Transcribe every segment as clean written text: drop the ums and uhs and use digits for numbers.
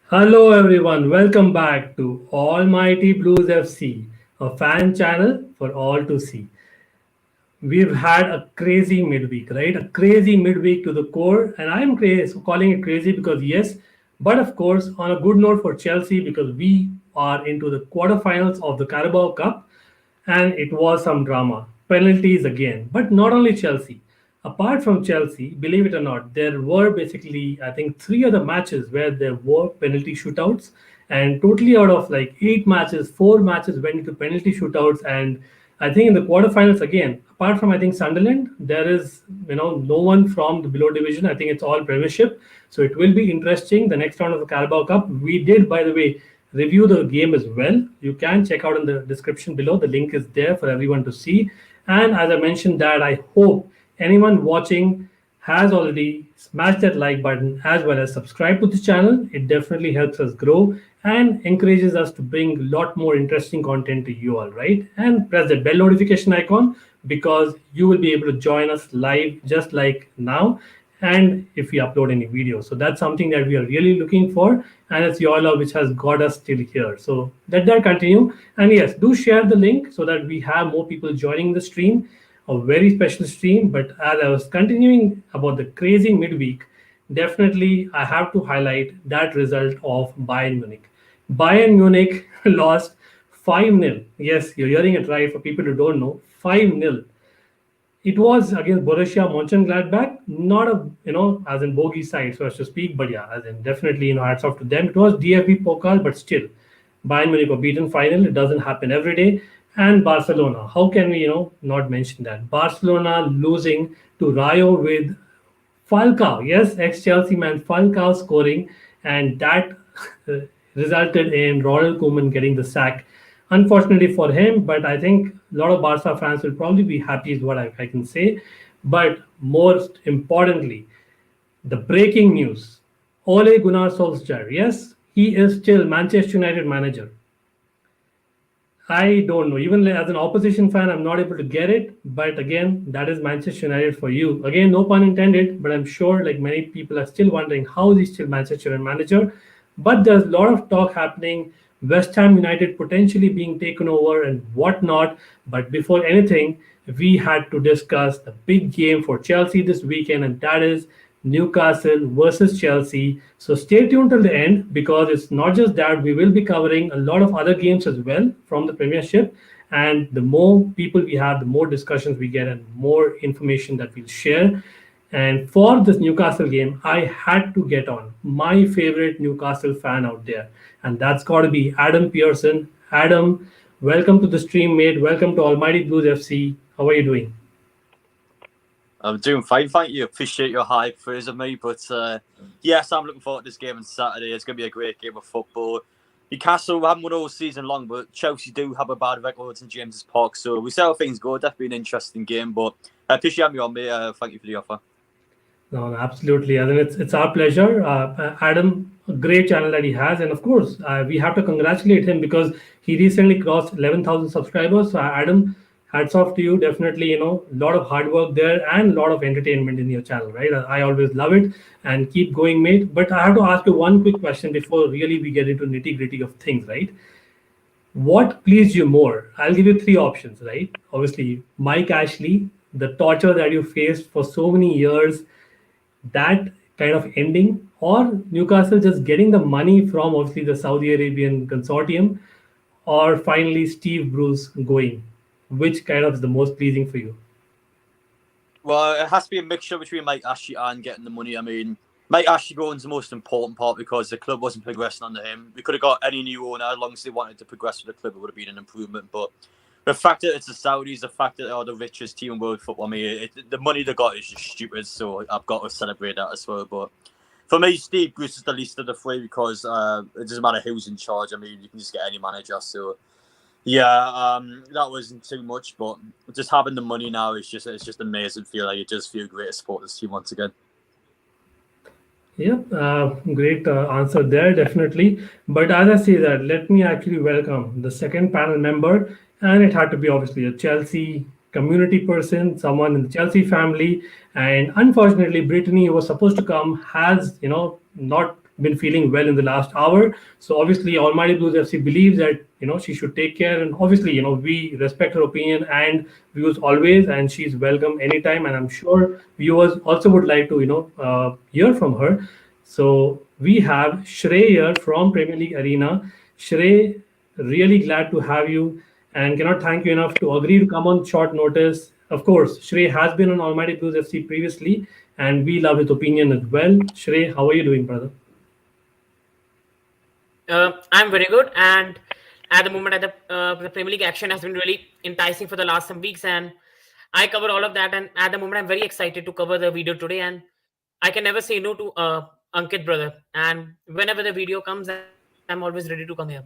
Hello everyone, welcome back to Almighty Blues FC, a fan channel for all to see. We've had a crazy midweek, right? A crazy midweek to the core, and I'm calling it crazy because yes, but of course on a good note for Chelsea because we are into the quarterfinals of the Carabao Cup, and it was some drama, penalties again. But not only Chelsea. Apart from Chelsea, believe it or not, there were basically I think three other matches where there were penalty shootouts, and totally out of like 8 matches, 4 matches went into penalty shootouts, and I think in the quarterfinals again, apart from I think Sunderland, there is no one from the below division. I think it's all Premiership, so it will be interesting. The next round of the Carabao Cup. We did, by the way, review the game as well. You can check out in the description below. The link is there for everyone to see. And as I mentioned, that I hope anyone watching has already smashed that like button as well as subscribe to the channel. It definitely helps us grow and encourages us to bring a lot more interesting content to you all, right? And press the bell notification icon because you will be able to join us live just like now and if we upload any videos. So that's something that we are really looking for, and it's your love which has got us till here. So let that continue. And yes, do share the link so that we have more people joining the stream, a very special stream. But as I was continuing about the crazy midweek, definitely I have to highlight that result of Bayern Munich. Bayern Munich lost 5-0. Yes, you're hearing it right. For people who don't know, 5-0. It was against Borussia Mönchengladbach, not a as in bogey side, so as to speak, but yeah, as in definitely hats off to them. It was DFB Pokal, but still, Bayern Munich were beaten final. It doesn't happen every day. And Barcelona, how can we not mention that Barcelona losing to Rayo with Falcao, yes, ex-Chelsea man Falcao scoring, and that resulted in Ronald Koeman getting the sack. Unfortunately for him, but I think a lot of Barca fans will probably be happy, is what I can say. But most importantly, the breaking news: Ole Gunnar Solskjaer, yes, he is still Manchester United manager. I don't know. Even as an opposition fan, I'm not able to get it. But again, that is Manchester United for you. Again, no pun intended. But I'm sure, like many people, are still wondering how is he still Manchester United manager. But there's a lot of talk happening. West Ham United potentially being taken over and whatnot. But before anything, we had to discuss the big game for Chelsea this weekend, and that is Newcastle versus Chelsea. So stay tuned till the end because it's not just that, we will be covering a lot of other games as well from the Premiership. And the more people we have, the more discussions we get and more information that we'll share. And for this Newcastle game, I had to get on my favorite Newcastle fan out there, and that's got to be Adam Pearson. Adam, welcome to the stream, mate. Welcome to Almighty Blues FC. How are you doing? I'm doing fine, thank you. Appreciate your high praise of me. But yes, I'm looking forward to this game on Saturday. It's going to be a great game of football. Newcastle haven't won all season long, but Chelsea do have a bad record in James's Park. So we see how things go. Definitely an interesting game. But I appreciate having me on, mate. Thank you for the offer. No, absolutely. I mean, it's our pleasure. Adam, a great channel that he has, and of course, we have to congratulate him because he recently crossed 11,000 subscribers. So, Adam, hats off to you. Definitely, a lot of hard work there and a lot of entertainment in your channel, right? I always love it, and keep going, mate. But I have to ask you one quick question before really we get into nitty gritty of things, right? What pleased you more? I'll give you three options, right? Obviously, Mike Ashley, the torture that you faced for so many years, that kind of ending, or Newcastle just getting the money from obviously the Saudi Arabian consortium, or finally Steve Bruce going? Which kind of is the most pleasing for you? Well, it has to be a mixture between Mike Ashley and getting the money. I mean, Mike Ashley going is the most important part because the club wasn't progressing under him. We could have got any new owner as long as they wanted to progress with the club. It would have been an improvement. But the fact that it's the Saudis, the fact that they are the richest team in world football, I mean, the money they got is just stupid. So I've got to celebrate that as well. But for me, Steve Bruce is the least of the three because it doesn't matter who's in charge. I mean, you can just get any manager. So yeah, that wasn't too much, but just having the money now is just amazing. Feel like you just feel great to support this team once again. Yeah, great answer there, definitely. But as I say that, let me actually welcome the second panel member, and it had to be obviously a Chelsea community person, someone in the Chelsea family. And unfortunately, Brittany, who was supposed to come, has not been feeling well in the last hour. So obviously, Almighty Blues FC believes that she should take care, and obviously we respect her opinion and views always, and she's welcome anytime. And I'm sure viewers also would like to hear from her. So we have Shrey here from Premier League Arena. Shrey, really glad to have you and cannot thank you enough to agree to come on short notice. Of course, Shrey has been on Almighty Blues FC previously, and we love his opinion as well. Shrey, how are you doing, brother? I'm very good, and at the moment, the Premier League action has been really enticing for the last some weeks, and I cover all of that. And at the moment, I'm very excited to cover the video today, and I can never say no to Ankit, brother. And whenever the video comes, I'm always ready to come here.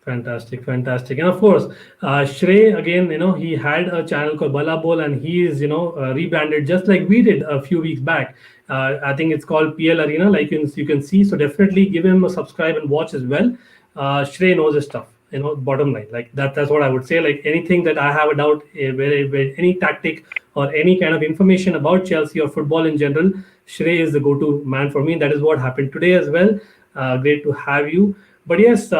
Fantastic, fantastic. And of course, Shrey, again, he had a channel called Bala Bol, and he is, rebranded just like we did a few weeks back. I think it's called PL Arena, like you can see. So definitely give him a subscribe and watch as well. Shrey knows his stuff, bottom line. Like that's what I would say. Like anything that I have a doubt, where any tactic or any kind of information about Chelsea or football in general, Shrey is the go-to man for me. That is what happened today as well. Great to have you. But yes,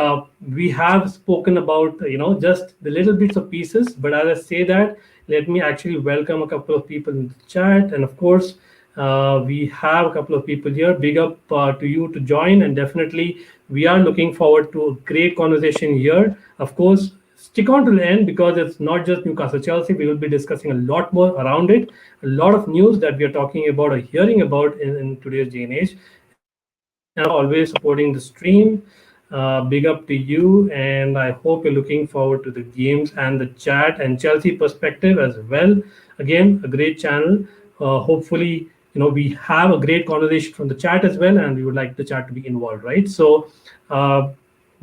we have spoken about just the little bits of pieces. But as I say that, let me actually welcome a couple of people in the chat, and of course, we have a couple of people here. Big up to you to join, and definitely we are looking forward to a great conversation here. Of course, stick on to the end because it's not just Newcastle Chelsea. We will be discussing a lot more around it, a lot of news that we are talking about or hearing about in today's day and age. And always supporting the stream. Big up to you, and I hope you're looking forward to the games and the chat and Chelsea perspective as well. Again, a great channel. Hopefully, we have a great conversation from the chat as well, and we would like the chat to be involved, right? So,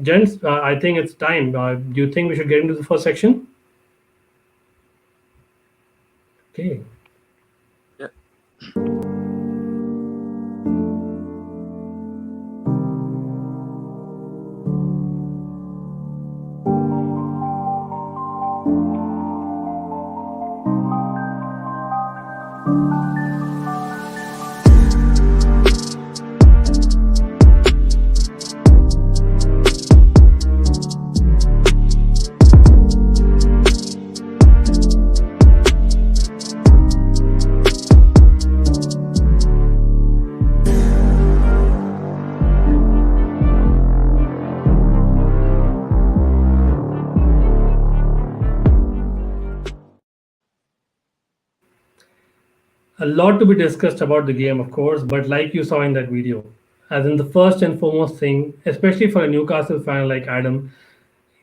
gents, I think it's time. Do you think we should get into the first section? Okay. Yeah. A lot to be discussed about the game, of course, but like you saw in that video, as in the first and foremost thing, especially for a Newcastle fan like Adam,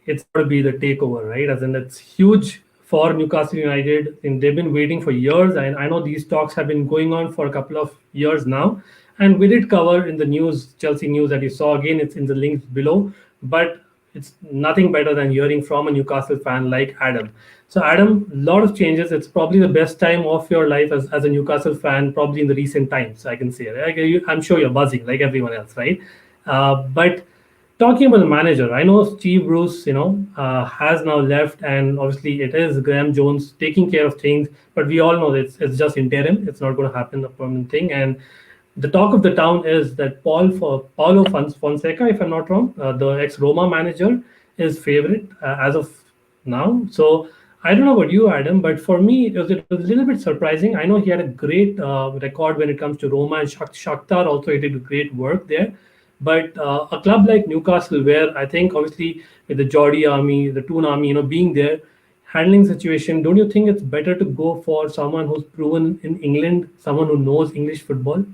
it's got to be the takeover, right? As in, it's huge for Newcastle United, and they've been waiting for years. And I know these talks have been going on for a couple of years now. And we did cover in the news, Chelsea news that you saw. Again, it's in the links below. But it's nothing better than hearing from a Newcastle fan like Adam. So, Adam, a lot of changes. It's probably the best time of your life as a Newcastle fan, probably in the recent times, I can say. Right? I'm sure you're buzzing like everyone else, right? But talking about the manager, I know Steve Bruce, has now left, and obviously it is Graham Jones taking care of things. But we all know that it's just interim; it's not going to happen a permanent thing. And the talk of the town is that Paulo Fonseca, if I'm not wrong, the ex-Roma manager, is favorite as of now. So I don't know about you, Adam, but for me, it was a little bit surprising. I know he had a great record when it comes to Roma, and Shakhtar also he did great work there. But a club like Newcastle, where I think obviously with the ToonArmy, being there, handling situation, don't you think it's better to go for someone who's proven in England, someone who knows English football?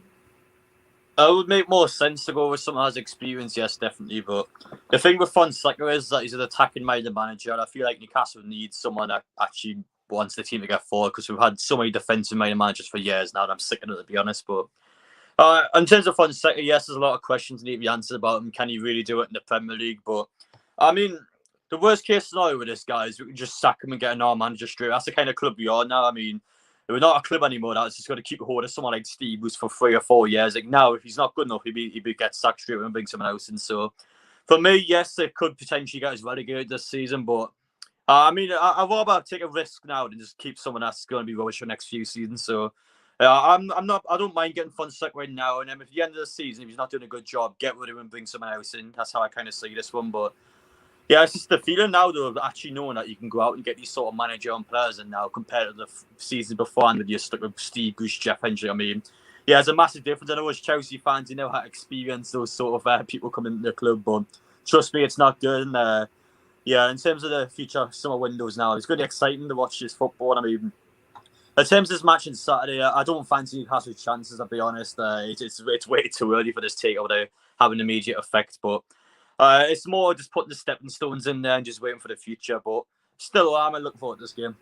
It would make more sense to go with someone who has experience, yes, definitely. But the thing with Fonseca is that he's an attacking-minded manager, and I feel like Newcastle needs someone that actually wants the team to get forward, because we've had so many defensive-minded managers for years now, and I'm sick of it, to be honest. But in terms of Fonseca, yes, there's a lot of questions need to be answered about him. Can he really do it in the Premier League? But, I mean, the worst-case scenario with this guy is we can just sack him and get another manager straight. That's the kind of club we are now. I mean, we're not a club anymore. That's just got to keep a hold of someone like Steve, who's for 3 or 4 years. Like now, if he's not good enough, he'd get sacked straight away and bring someone else in. So, for me, yes, they could potentially get us relegated this season. But I mean, I'd rather take a risk now than just keep someone that's going to be rubbish for the next few seasons. So, I'm not. I don't mind getting Fonseca right now, and then at the end of the season, if he's not doing a good job, get rid of him and bring someone else in. That's how I kind of see this one. But yeah, it's just the feeling now, though, of actually knowing that you can go out and get these sort of manager and players in now compared to the season before, and you're stuck with Steve Goose, Jeff Hendry. I mean, yeah, there's a massive difference. I know as Chelsea fans, you know how to experience those sort of people coming into the club, but trust me, it's not good. And yeah, in terms of the future summer windows now, it's going to be exciting to watch this football. I mean, in terms of this match on Saturday, I don't fancy Newcastle's chances, I'll be honest. It's way too early for this takeover to have an immediate effect, but it's more just putting the stepping stones in there and just waiting for the future. But still, I'm looking forward to this game.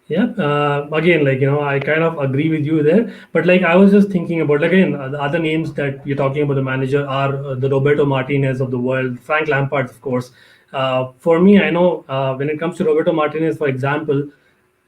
Yeah, again, I kind of agree with you there. But I was just thinking about, again, the other names that you're talking about, the manager are the Roberto Martinez of the world, Frank Lampard, of course. For me, I know when it comes to Roberto Martinez, for example,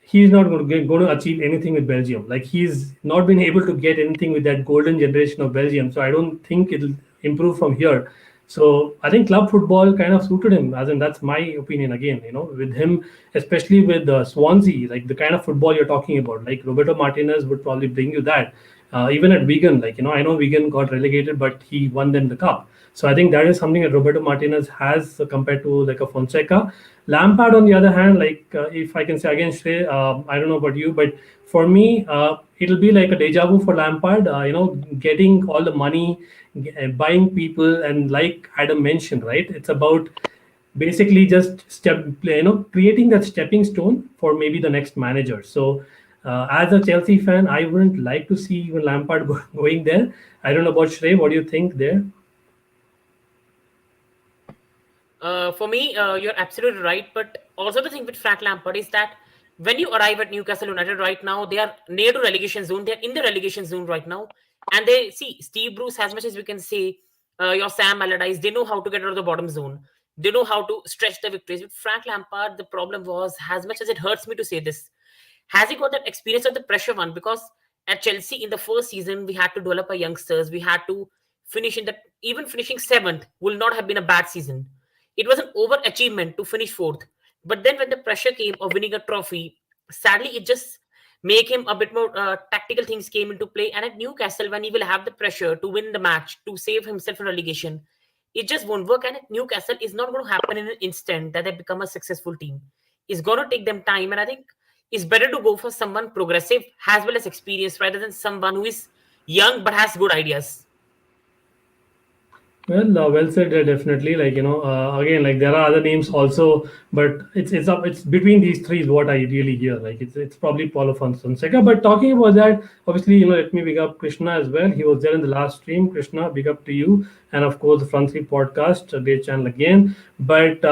he's not going to achieve anything with Belgium. He's not been able to get anything with that golden generation of Belgium. So I don't think it'll improve from here. So I think club football kind of suited him, as in that's my opinion again, with him, especially with Swansea, the kind of football you're talking about, Roberto Martinez would probably bring you that. Even at Wigan, I know Wigan got relegated, but he won them the cup. So I think that is something that Roberto Martinez has compared to a Fonseca. Lampard, on the other hand, if I can say again, Shrey, I don't know about you, but for me, it'll be like a deja vu for Lampard. Getting all the money, buying people, and like Adam mentioned, right? It's about basically just creating that stepping stone for maybe the next manager. So as a Chelsea fan, I wouldn't like to see even Lampard going there. I don't know about Shrey. What do you think there? For me, you're absolutely right. But also the thing with Frank Lampard is that when you arrive at Newcastle United right now, they are near to relegation zone. They're in the relegation zone right now. And they see Steve Bruce, as much as we can say, your Sam Allardyce, they know how to get out of the bottom zone. They know how to stretch the victories. With Frank Lampard, the problem was, as much as it hurts me to say this, has he got that experience of the pressure one? Because at Chelsea in the first season, we had to develop our youngsters. We had to finish in the, even finishing seventh will not have been a bad season. It was an overachievement to finish fourth. But then when the pressure came of winning a trophy, sadly, it just make him a bit more tactical things came into play. And at Newcastle, when he will have the pressure to win the match, to save himself from relegation, it just won't work. And at Newcastle, it's not going to happen in an instant that they become a successful team. It's going to take them time. And I think it's better to go for someone progressive as well as experienced rather than someone who is young but has good ideas. Well said there, definitely. Again, there are other names also, but it's between these three is what I really hear. It's probably Paulo Fonseca. But talking about that, obviously, let me big up Krishna as well. He was there in the last stream. Krishna, big up to you, and of course the Front Three podcast, a great channel again. But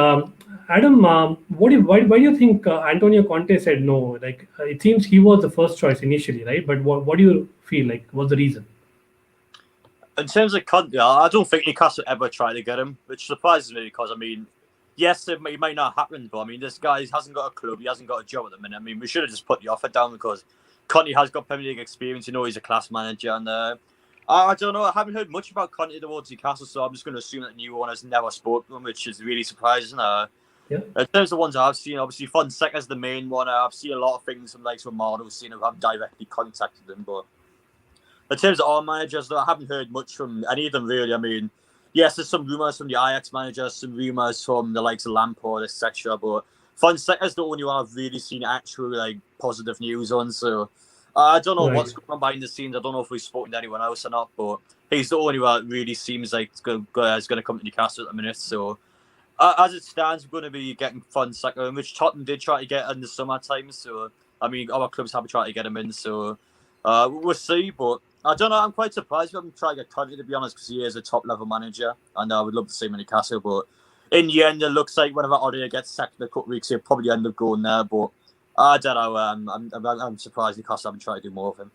Adam, why do you think Antonio Conte said no? It seems he was the first choice initially, right? But what do you feel what's the reason? In terms of Conte, I don't think Newcastle ever tried to get him, which surprises me because, yes, it might not happen, but this guy hasn't got a club, he hasn't got a job at the minute. We should have just put the offer down because Conte has got Premier League experience, he's a class manager, and I don't know, I haven't heard much about Conte towards Newcastle, so I'm just going to assume that the new owners never spoke to him, which is really surprising. Yeah. In terms of ones I've seen, obviously Fonseca's the main one. I've seen a lot of things from Romano, who have directly contacted him, but in terms of our managers, though, I haven't heard much from any of them, really. Yes, there's some rumours from the Ajax managers, some rumours from the likes of Lampard, etc. But Fonseca's the only one I've really seen actual positive news on. So I don't know what's going on behind the scenes. I don't know if we've spoken to anyone else or not. But he's the only one that really seems like is going to come to Newcastle at the minute. So as it stands, we're going to be getting Fonseca, which Tottenham did try to get in the summertime. So our clubs have tried to get him in. So we'll see, but I don't know. I'm quite surprised we haven't tried to get Conte, to be honest, because he is a top-level manager, and I would love to see him in Newcastle. But in the end, it looks like whenever Odia gets sacked in a couple of weeks, he'll probably end up going there. But I don't know. I'm surprised Newcastle haven't tried to do more of him.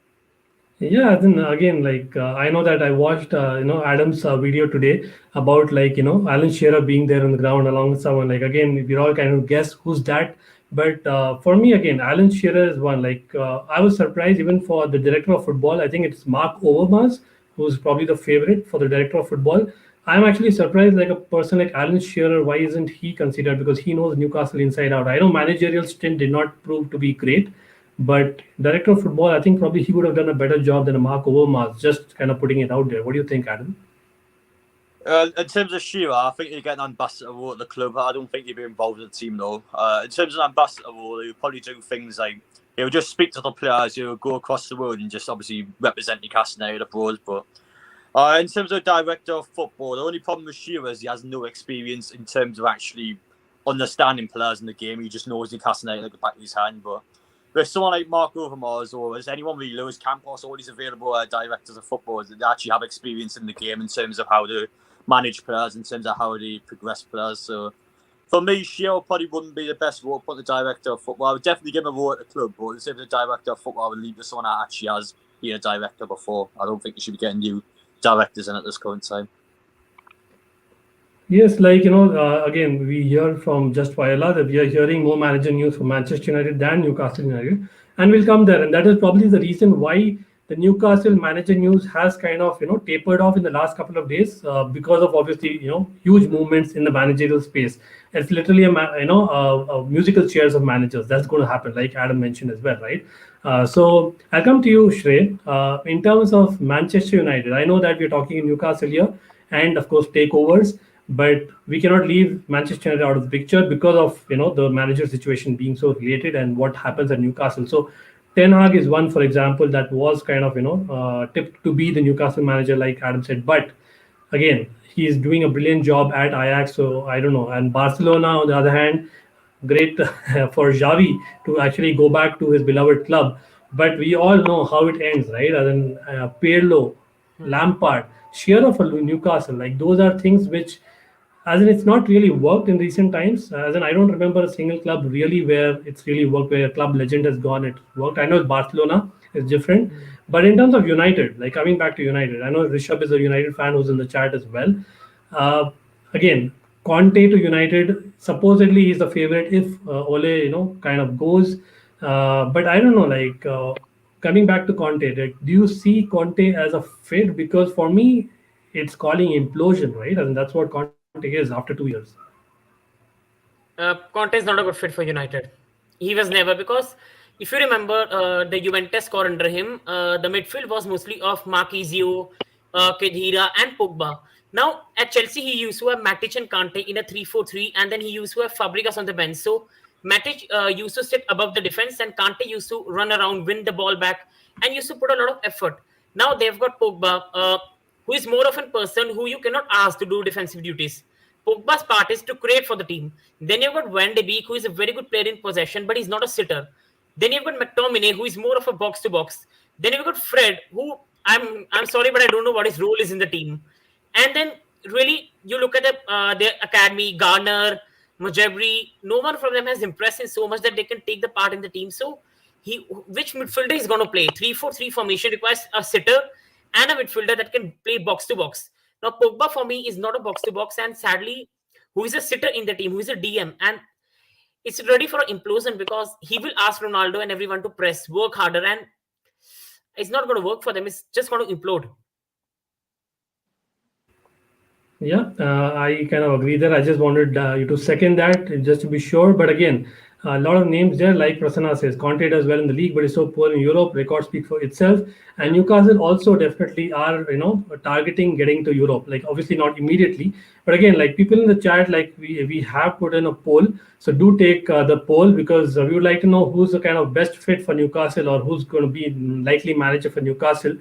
Yeah, then again, I know that I watched Adam's video today about Alan Shearer being there on the ground along with someone. Again, we're all kind of guess who's that. But for me, again, Alan Shearer is one. I was surprised even for the director of football. I think it's Mark Overmars, who's probably the favorite for the director of football. I'm actually surprised, a person like Alan Shearer, why isn't he considered? Because he knows Newcastle inside out. I know managerial stint did not prove to be great, But director of football, I think probably he would have done a better job than a Mark Overmars, just kind of putting it out there. What do you think, Adam? In terms of Shearer, I think he'd get an ambassador role at the club. I don't think he'd be involved in the team though. In terms of an ambassador role, he would probably do things like he would just speak to the players. He would go across the world and just obviously represent Newcastle United abroad. But in terms of director of football, the only problem with Shearer is he has no experience in terms of actually understanding players in the game. He just knows Newcastle United like the back of his hand. But with someone like Mark Overmars or as anyone really, Lewis Campos, all these available directors of football, they actually have experience in the game in terms of how to manage players, in terms of how they progress players. So for me, Shearer probably wouldn't be the best role for the director of football. I would definitely give him a role at the club, but instead of the director of football, I would leave to someone that actually has been a director before. I don't think you should be getting new directors in at this current time. Yes, like, again, we hear from Just Viola that we are hearing more manager news from Manchester United than Newcastle United. And we'll come there. And that is probably the reason why the Newcastle manager news has kind of, tapered off in the last couple of days because of obviously, huge movements in the managerial space. It's literally a musical chairs of managers. That's going to happen, like Adam mentioned as well, right? So I'll come to you, Shrey. In terms of Manchester United, I know that we're talking in Newcastle here and, of course, takeovers. But we cannot leave Manchester United out of the picture because of the manager situation being so related and what happens at Newcastle. So Ten Hag is one, for example, that was kind of tipped to be the Newcastle manager, like Adam said. But again, he is doing a brilliant job at Ajax. So I don't know. And Barcelona, on the other hand, great for Xavi to actually go back to his beloved club. But we all know how it ends, right? As in Pirlo, Lampard, Shearer for Newcastle. Like those are things which, as in, it's not really worked in recent times. As in, I don't remember a single club really where it's really worked, where a club legend has gone, it worked. I know Barcelona is different. But in terms of United, like coming back to United, I know Rishabh is a United fan who's in the chat as well. Again, Conte to United, supposedly he's the favorite if Ole, kind of goes. But I don't know, like coming back to Conte, like, do you see Conte as a fit? Because for me, it's calling implosion, right? And that's what Conte is after 2 years. Conte is not a good fit for United. He was never, because if you remember the Juventus score under him, the midfield was mostly of Marquisio, Khedira and Pogba. Now at Chelsea, he used to have Matic and Kante in a 3-4-3, and then he used to have Fabregas on the bench. So Matic used to sit above the defense, and Kante used to run around, win the ball back, and used to put a lot of effort. Now they've got Pogba, who is more of a person who you cannot ask to do defensive duties. Pogba's part is to create for the team. Then you've got Van de Beek, who is a very good player in possession, but he's not a sitter. Then you've got McTominay, who is more of a box-to-box. Then you've got Fred, who I'm sorry, but I don't know what his role is in the team. And then really, you look at their academy, Garner, Mujabri, no one from them has impressed in so much that they can take the part in the team. So which midfielder is going to play? 3-4-3 formation requires a sitter and a midfielder that can play box-to-box. Now, Pogba for me is not a box-to-box, and sadly, who is a sitter in the team, who is a DM. And it's ready for an implosion because he will ask Ronaldo and everyone to press, work harder, and it's not going to work for them. It's just going to implode. Yeah, I kind of agree there. I just wanted you to second that just to be sure. But again, a lot of names there, like Prasanna says, Conte does well in the league, but is so poor in Europe. Records speak for itself. And Newcastle also definitely are, targeting getting to Europe. Like obviously not immediately, but again, like people in the chat, like we have put in a poll. So do take the poll, because we would like to know who's the kind of best fit for Newcastle, or who's going to be likely manager for Newcastle,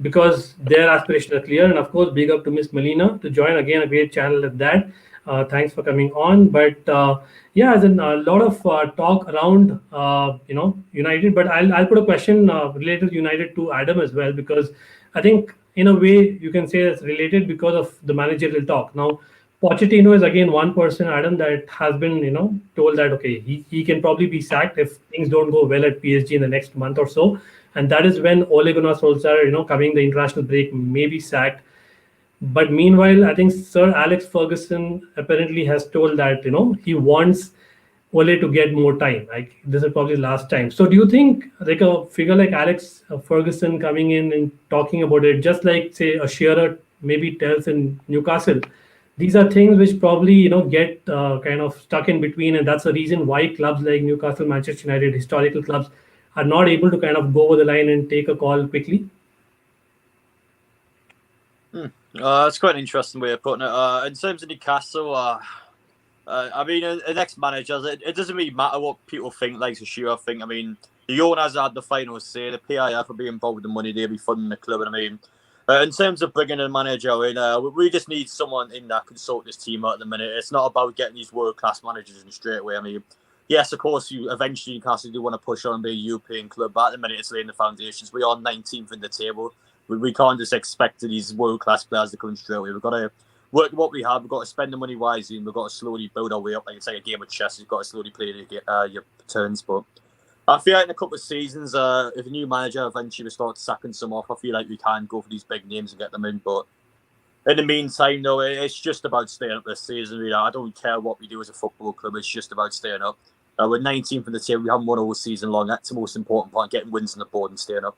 because their aspirations are clear. And of course, big up to Miss Melina to join again, a great channel at that. Thanks for coming on. But yeah, as in a lot of talk around United. But I'll put a question related to United to Adam as well, because I think in a way you can say it's related because of the managerial talk. Now, Pochettino is again one person, Adam, that has been told that okay, he can probably be sacked if things don't go well at PSG in the next month or so. And that is when Ole Gunnar Solskjaer, coming the international break, may be sacked. But meanwhile, I think Sir Alex Ferguson apparently has told that, he wants Ole to get more time. Like this is probably the last time. So do you think like a figure like Alex Ferguson coming in and talking about it, just like say a Shearer maybe tells in Newcastle, these are things which probably, get kind of stuck in between. And that's the reason why clubs like Newcastle, Manchester United, historical clubs, are not able to kind of go over the line and take a call quickly? That's quite an interesting way of putting it. In terms of Newcastle, I mean, the next manager, it doesn't really matter what people think, LeicesterSouthampton. I think, I mean, the owners had the final say. The PIF are being involved with the money, they'll be funding the club. And I mean, in terms of bringing a manager in, we just need someone in that can sort this team out at the minute. It's not about getting these world-class managers in straight away. I mean, yes, of course, you eventually Newcastle do want to push on and be a European club, but at the minute it's laying the foundations. We are 19th in the table. We can't just expect these world-class players to come straight away. We've got to work what we have. We've got to spend the money wisely, and we've got to slowly build our way up. Like it's like a game of chess. You've got to slowly play your turns. But I feel like in a couple of seasons, if a new manager eventually will start sacking some off, I feel like we can go for these big names and get them in. But in the meantime, though, it's just about staying up this season. Really. I don't care what we do as a football club. It's just about staying up. We're 19th in the table. We haven't won all season long. That's the most important part, getting wins on the board and staying up.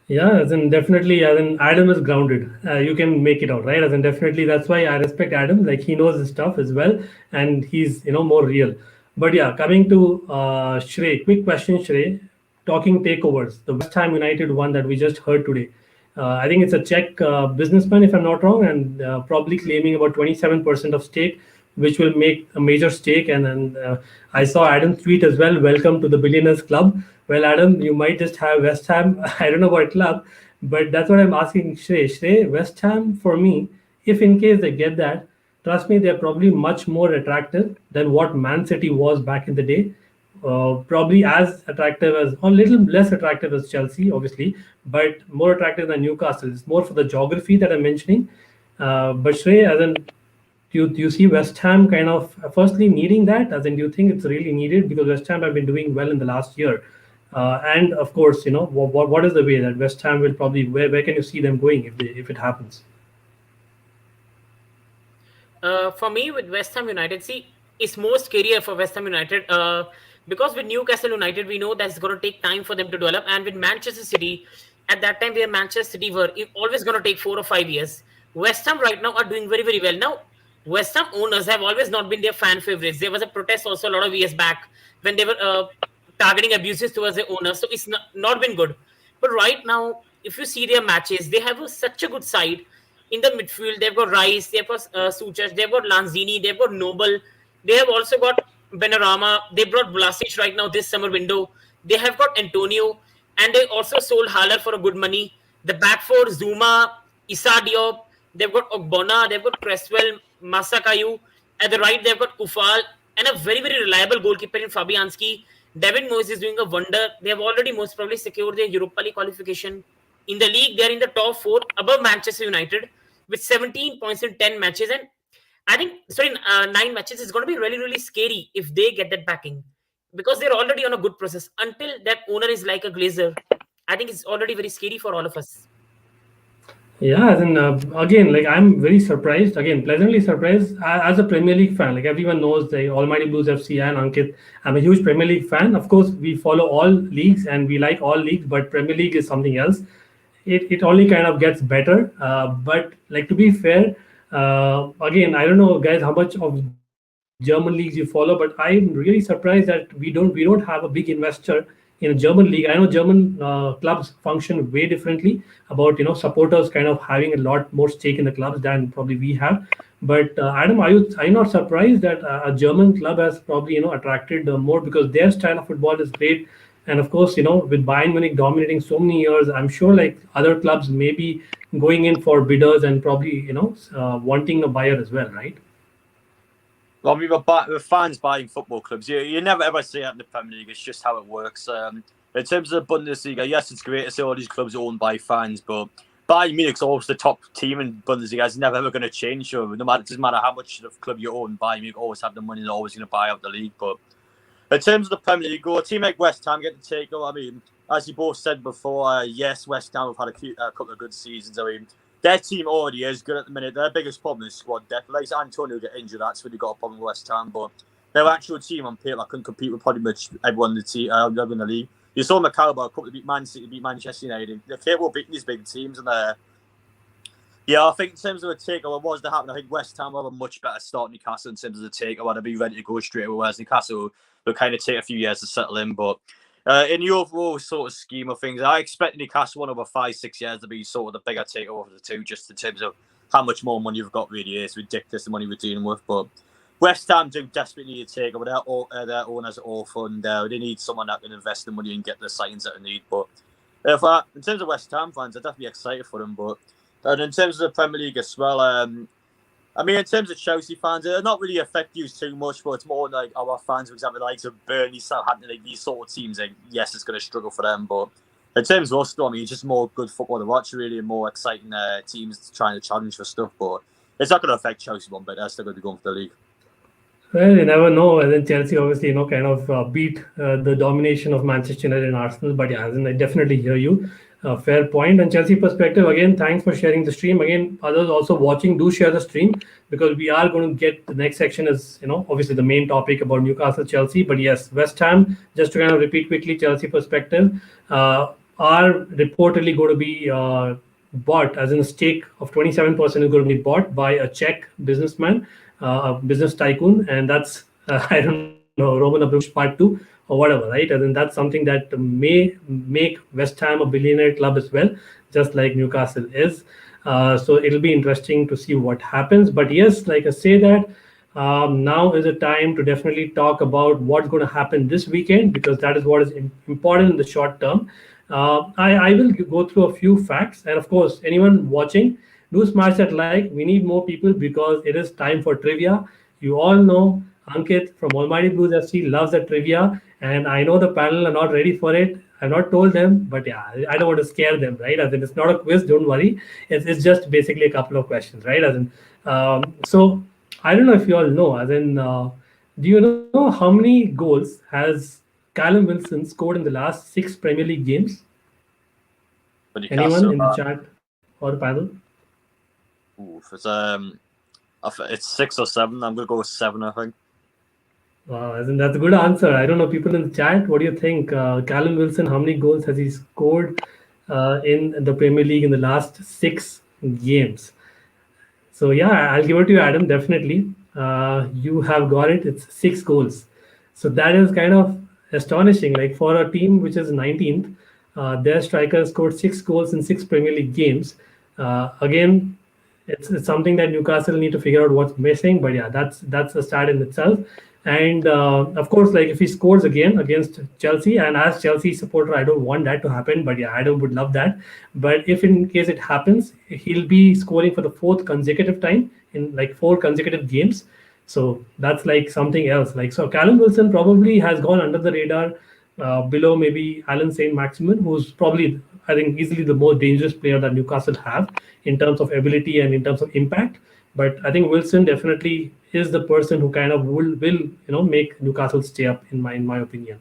Yeah, as in definitely, as in Adam is grounded. You can make it out, right? As in definitely, that's why I respect Adam. Like he knows his stuff as well, and he's more real. But yeah, coming to Shrey, quick question, Shrey. Talking takeovers, the West Ham United one that we just heard today. I think it's a Czech businessman, if I'm not wrong, and probably claiming about 27% of stake, which will make a major stake. And then I saw Adam's tweet as well. Welcome to the Billionaires Club. Well, Adam, you might just have West Ham. I don't know about club, but that's what I'm asking Shrey. Shrey, West Ham, for me, if in case they get that, trust me, they're probably much more attractive than what ManCity was back in the day. Probably as attractive as, or a little less attractive as Chelsea, obviously, but more attractive than Newcastle. It's more for the geography that I'm mentioning. But Shrey, as in, do you see West Ham kind of firstly needing that? As in, do you think it's really needed? Because West Ham have been doing well in the last year. And of course, what is the way that West Ham will probably, where can you see them going if it happens? For me, with West Ham United, see, it's more scarier for West Ham United because with Newcastle United, we know that's going to take time for them to develop. And with Manchester City, at that time where Manchester City were, it's always going to take 4 or 5 years. West Ham right now are doing very, very well. Now, West Ham owners have always not been their fan favorites. There was a protest also a lot of years back when they were targeting abuses towards the owners. So it's not been good. But right now, if you see their matches, they have such a good side. In the midfield, they've got Rice, they've got Suchas, they've got Lanzini, they've got Noble. They have also got Benrahma. They brought Vlasic right now this summer window. They have got Antonio. And they also sold Haller for a good money. The back four, Zuma, Issa Diop. They've got Ogbonna. They've got Cresswell, Masakayu. At the right, they've got Kufal. And a very, very reliable goalkeeper in Fabianski. David Moyes is doing a wonder. They have already most probably secured their Europa League qualification. In the league, they're in the top 4 above Manchester United with 17 points in 10 matches. And I think, 9 matches is going to be really, really scary if they get that backing because they're already on a good process. Until that owner is like a Glazer, I think it's already very scary for all of us. Yeah, then again, like I'm very surprised, again, pleasantly surprised as a Premier League fan. Like everyone knows the Almighty Blues FC and Ankit. I'm a huge Premier League fan. Of course, we follow all leagues and we like all leagues, but Premier League is something else. It only kind of gets better. But like to be fair, again, I don't know, guys, how much of German leagues you follow, but I'm really surprised that we don't have a big investor in a German league. I know German clubs function way differently about supporters kind of having a lot more stake in the clubs than probably we have. But Adam, are you not surprised that a German club has probably attracted more because their style of football is great, and of course with Bayern Munich dominating so many years, I'm sure like other clubs may be going in for bidders and probably wanting a buyer as well, right? Well, I mean, we're fans buying football clubs. You never ever see it in the Premier League. It's just how it works. In terms of the Bundesliga, yes, it's great to see all these clubs owned by fans, but Bayern Munich's always the top team in Bundesliga. It's never ever going to change. So it doesn't matter how much of the club you own, Bayern Munich always have the money and always going to buy out the league. But in terms of the Premier League, a team like West Ham get the takeover. I mean, as you both said before, yes, West Ham have had a couple of good seasons. I mean, their team already is good at the minute. Their biggest problem is squad depth. Like Antonio get injured, that's when they got a problem with West Ham. But their actual team on paper can compete with pretty much everyone in the league. You saw them at Carabao Cup, they beat ManCity, beat Manchester United. They're capable of beating these big teams. And yeah, I think in terms of a takeover, what was to happen? I think West Ham will have a much better start than Newcastle in terms of the takeover. They'll be ready to go straight away, whereas Newcastle will kind of take a few years to settle in. But In the overall sort of scheme of things, I expect Newcastle in over 5-6 years to be sort of the bigger takeover of the two, just in terms of how much more money you've got. Really, it's ridiculous the money we're dealing with. But West Ham do desperately need a takeover. Their owners are awful, and they need someone that can invest the money and get the signings that they need. But in terms of West Ham fans, I'm definitely excited for them. But in terms of the Premier League as well, I mean, in terms of Chelsea fans, it'll not really affect you too much, but it's more like our fans, for example, like Burnley, Southampton, like these sort of teams. Like, yes, it's going to struggle for them, but in terms of us, I mean, it's just more good football to watch, really, and more exciting teams trying to challenge for stuff. But it's not going to affect Chelsea one bit. They're still going to be going for the league. Well, you never know. And then Chelsea, obviously, kind of beat the domination of Manchester United and Arsenal. But yeah, I definitely hear you. Fair point. And Chelsea perspective, again, thanks for sharing the stream. Again, others also watching, do share the stream, because we are going to get the next section is, obviously the main topic about Newcastle, Chelsea. But yes, West Ham, just to kind of repeat quickly, Chelsea perspective, are reportedly going to be bought, as in a stake of 27% is going to be bought by a Czech businessman, a business tycoon. And that's, I don't know, Roman Abramovich part 2. Or whatever, right? And then that's something that may make West Ham a billionaire club as well, just like Newcastle is. So it'll be interesting to see what happens. But yes, like I say that, now is a time to definitely talk about what's going to happen this weekend, because that is what is important in the short term. I will go through a few facts. And of course, anyone watching, do smash that like. We need more people because it is time for trivia. You all know Ankit from Almighty Blues FC loves the trivia, and I know the panel are not ready for it. I've not told them, but yeah, I don't want to scare them, right? As in, it's not a quiz, don't worry. It's just basically a couple of questions, right? As in, so I don't know if you all know, as in, do you know how many goals has Callum Wilson scored in the last 6 Premier League games? Anyone in the chat or the panel? It's 6 or 7. I'm going to go with 7, I think. Wow, that's a good answer. I don't know, people in the chat, what do you think? Callum Wilson, how many goals has he scored in the Premier League in the last 6 games? So yeah, I'll give it to you, Adam, definitely. You have got it. It's 6 goals. So that is kind of astonishing. Like for a team which is 19th, their striker scored 6 goals in 6 Premier League games. Again, it's something that Newcastle need to figure out what's missing. But yeah, that's a stat in itself. And of course, like if he scores again against Chelsea, and as Chelsea supporter, I don't want that to happen, but yeah, Adam would love that. But if in case it happens, he'll be scoring for the 4th consecutive time in like 4 consecutive games. So that's like something else. Like, so Callum Wilson probably has gone under the radar, below maybe Alan Saint-Maximin, who's probably, I think, easily the most dangerous player that Newcastle have in terms of ability and in terms of impact. But I think Wilson definitely is the person who kind of will make Newcastle stay up, in my opinion.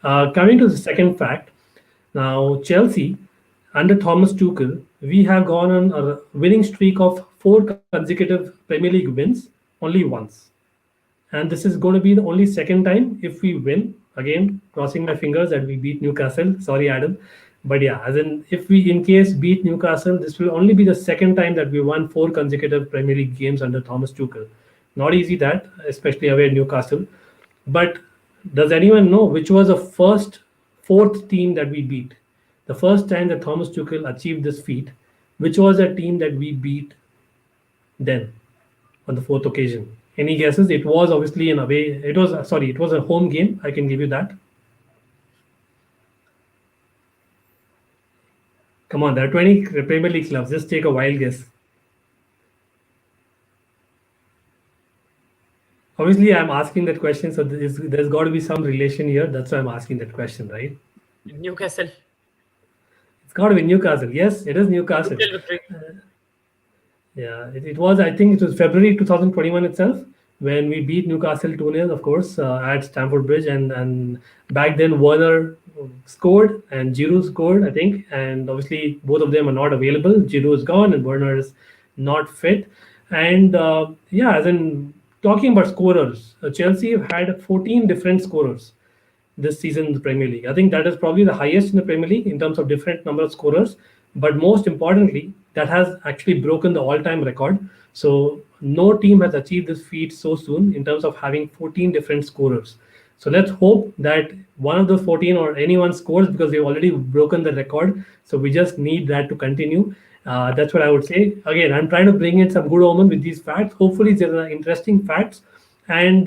Coming to the second fact, now Chelsea under Thomas Tuchel, we have gone on a winning streak of 4 consecutive Premier League wins only once, and this is going to be the only second time if we win. Again, crossing my fingers that we beat Newcastle. Sorry, Adam. But yeah, as in, if we in case beat Newcastle, this will only be the second time that we won 4 consecutive Premier League games under Thomas Tuchel. Not easy that, especially away at Newcastle. But does anyone know which was the first 4th team that we beat? The first time that Thomas Tuchel achieved this feat, which was the team that we beat then on the 4th occasion? Any guesses? It was obviously an away. It was a home game. I can give you that. Come on, there are 20 Premier League clubs. Just take a wild guess. Obviously, I'm asking that question, so there's got to be some relation here. That's why I'm asking that question, right? Newcastle. It's got to be Newcastle. Yes, it is Newcastle. Yeah, it was, I think it was February 2021 itself when we beat Newcastle 2-0, of course, at Stamford Bridge. And back then, Werner scored and Giroud scored, I think. And obviously, both of them are not available. Giroud is gone and Werner is not fit. And yeah, as in talking about scorers, Chelsea have had 14 different scorers this season in the Premier League. I think that is probably the highest in the Premier League in terms of different number of scorers. But most importantly, that has actually broken the all-time record. So no team has achieved this feat so soon in terms of having 14 different scorers. So let's hope that one of the 14 or anyone scores, because they've already broken the record. So we just need that to continue. That's what I would say. Again, I'm trying to bring in some good omen with these facts. Hopefully, there are interesting facts. And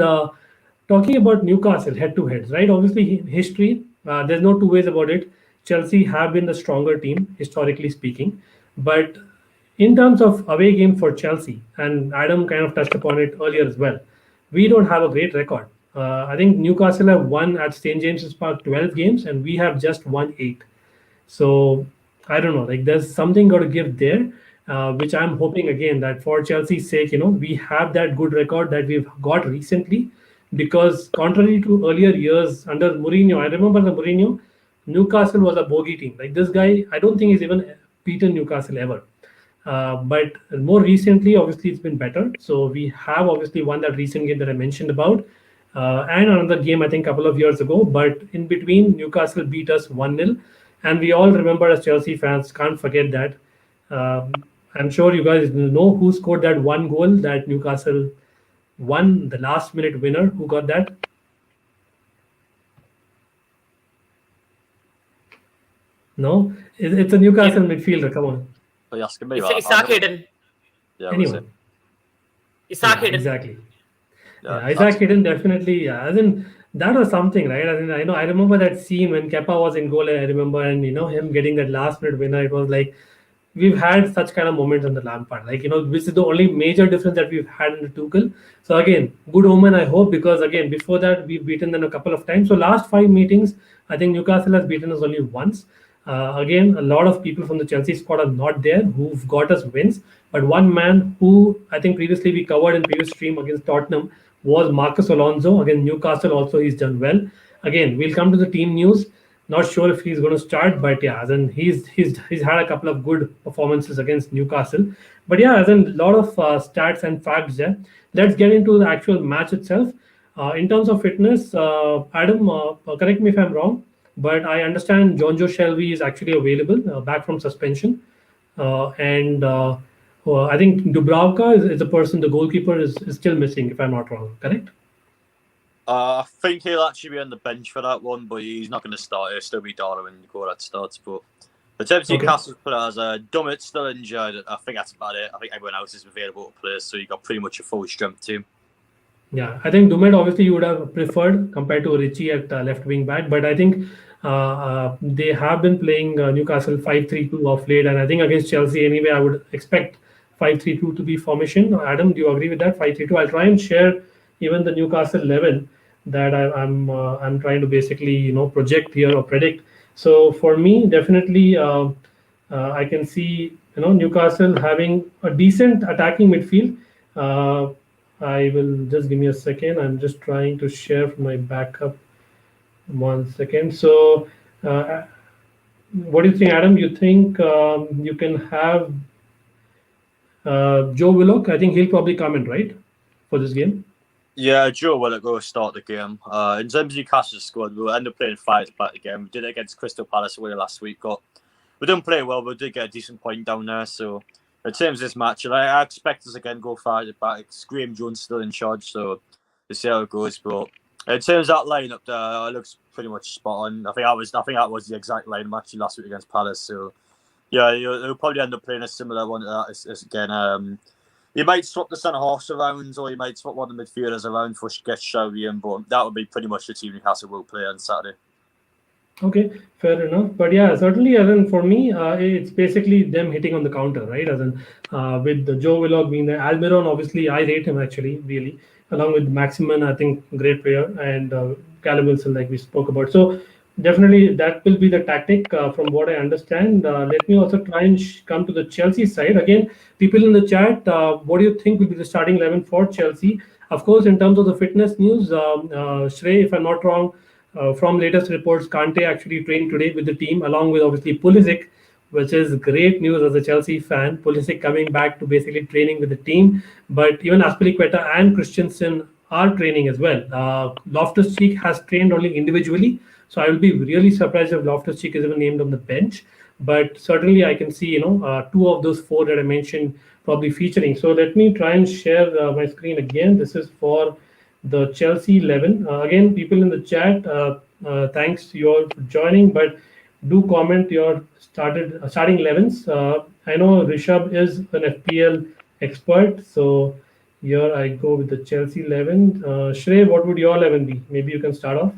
talking about Newcastle head-to-heads, right? Obviously, history, there's no two ways about it. Chelsea have been the stronger team, historically speaking. But in terms of away game for Chelsea, and Adam kind of touched upon it earlier as well, we don't have a great record. I think Newcastle have won at St. James's Park 12 games, and we have just won 8. So I don't know, like there's something got to give there, which I'm hoping again that for Chelsea's sake, we have that good record that we've got recently, because contrary to earlier years under Mourinho, I remember the Mourinho, Newcastle was a bogey team. Like this guy, I don't think he's even beaten Newcastle ever. But more recently, obviously, it's been better. So we have obviously won that recent game that I mentioned about, and another game I think a couple of years ago. But in between, Newcastle beat us 1-0, and we all remember as Chelsea fans, can't forget that. I'm sure you guys know who scored that one goal that Newcastle won, the last minute winner. Who got that? No, it's a Newcastle midfielder. Come on. Are you asking me? It's Isaac Hayden. Yeah, Anyone. Isaac Hayden. Exactly. Yeah, Isaac Hayden definitely. As in, that was something, right? I remember that scene when Kepa was in goal. I remember, and him getting that last minute winner. It was like we've had such kind of moments on the Lampard. Like this is the only major difference that we've had in the Tuchel. So again, good omen, I hope, because again before that we've beaten them a couple of times. So last 5 meetings, I think Newcastle has beaten us only once. Again, a lot of people from the Chelsea squad are not there who've got us wins. But one man who I think previously we covered in previous stream against Tottenham was Marcus Alonso. Again, Newcastle also, he's done well. Again, we'll come to the team news. Not sure if he's going to start, but yeah, as in he's had a couple of good performances against Newcastle. But yeah, as in a lot of stats and facts there. Let's get into the actual match itself. In terms of fitness, Adam, correct me if I'm wrong, but I understand Jonjo Shelvey is actually available back from suspension. And I think Dubravka is a person, the goalkeeper is still missing, if I'm not wrong, correct? I think he'll actually be on the bench for that one, but he's not going to start. He'll still be Darwin when Gorat starts. But the terms of Newcastle put as Dummett's still injured. I think that's about it. I think everyone else is available to play, so you got pretty much a full strength team. Yeah, I think Dumet obviously you would have preferred compared to Richie at left wing back, but I think they have been playing Newcastle 5-3-2 of late, and I think against Chelsea anyway, I would expect 5-3-2 to be formation. Adam, do you agree with that? 5-3-2. I'll try and share even the Newcastle 11 that I'm trying to basically project here or predict. So for me, definitely I can see Newcastle having a decent attacking midfield. I will just give me a second. I'm just trying to share my backup. 1 second. So, what do you think, Adam? You think you can have Joe Willock? I think he'll probably come in, right, for this game? Yeah, Joe Willock will start the game. In terms of Newcastle's squad, we'll end up playing 5-back again. We did it against Crystal Palace away last week. We didn't play well, but we did get a decent point down there. So, in terms of this match, I expect us again go 5-back. Graham Jones still in charge, so we'll see how it goes. But in terms of that lineup, there, it looks pretty much spot on. I think that was the exact lineup actually last week against Palace. So, yeah, you'll probably end up playing a similar one to that. As again, you might swap the centre halves around, or you might swap one of the midfielders around for get Shelby in. But that would be pretty much the team Newcastle will play on Saturday. Okay, fair enough. But yeah, certainly, as in for me, it's basically them hitting on the counter, right? As in with the Joe Willock being there, Almiron, obviously, I rate him actually, really. Along with Maximin, I think great player, and Callum Wilson, like we spoke about. So definitely that will be the tactic from what I understand. Let me also try and come to the Chelsea side. Again, people in the chat, what do you think will be the starting 11 for Chelsea? Of course, in terms of the fitness news, Shrey, if I'm not wrong, from latest reports, Kante actually trained today with the team, along with obviously Pulisic, which is great news as a Chelsea fan. Pulisic coming back to basically training with the team. But even Aspilicueta and Christensen are training as well. Loftus-Cheek has trained only individually. So I will be really surprised if Loftus-Cheek is even named on the bench. But certainly I can see, two of those four that I mentioned probably featuring. So let me try and share my screen again. This is for the Chelsea 11. Again, people in the chat, thanks you all for joining, but do comment your starting 11s. I know Rishabh is an FPL expert, so here I go with the Chelsea 11. Shrey, what would your 11 be? Maybe you can start off.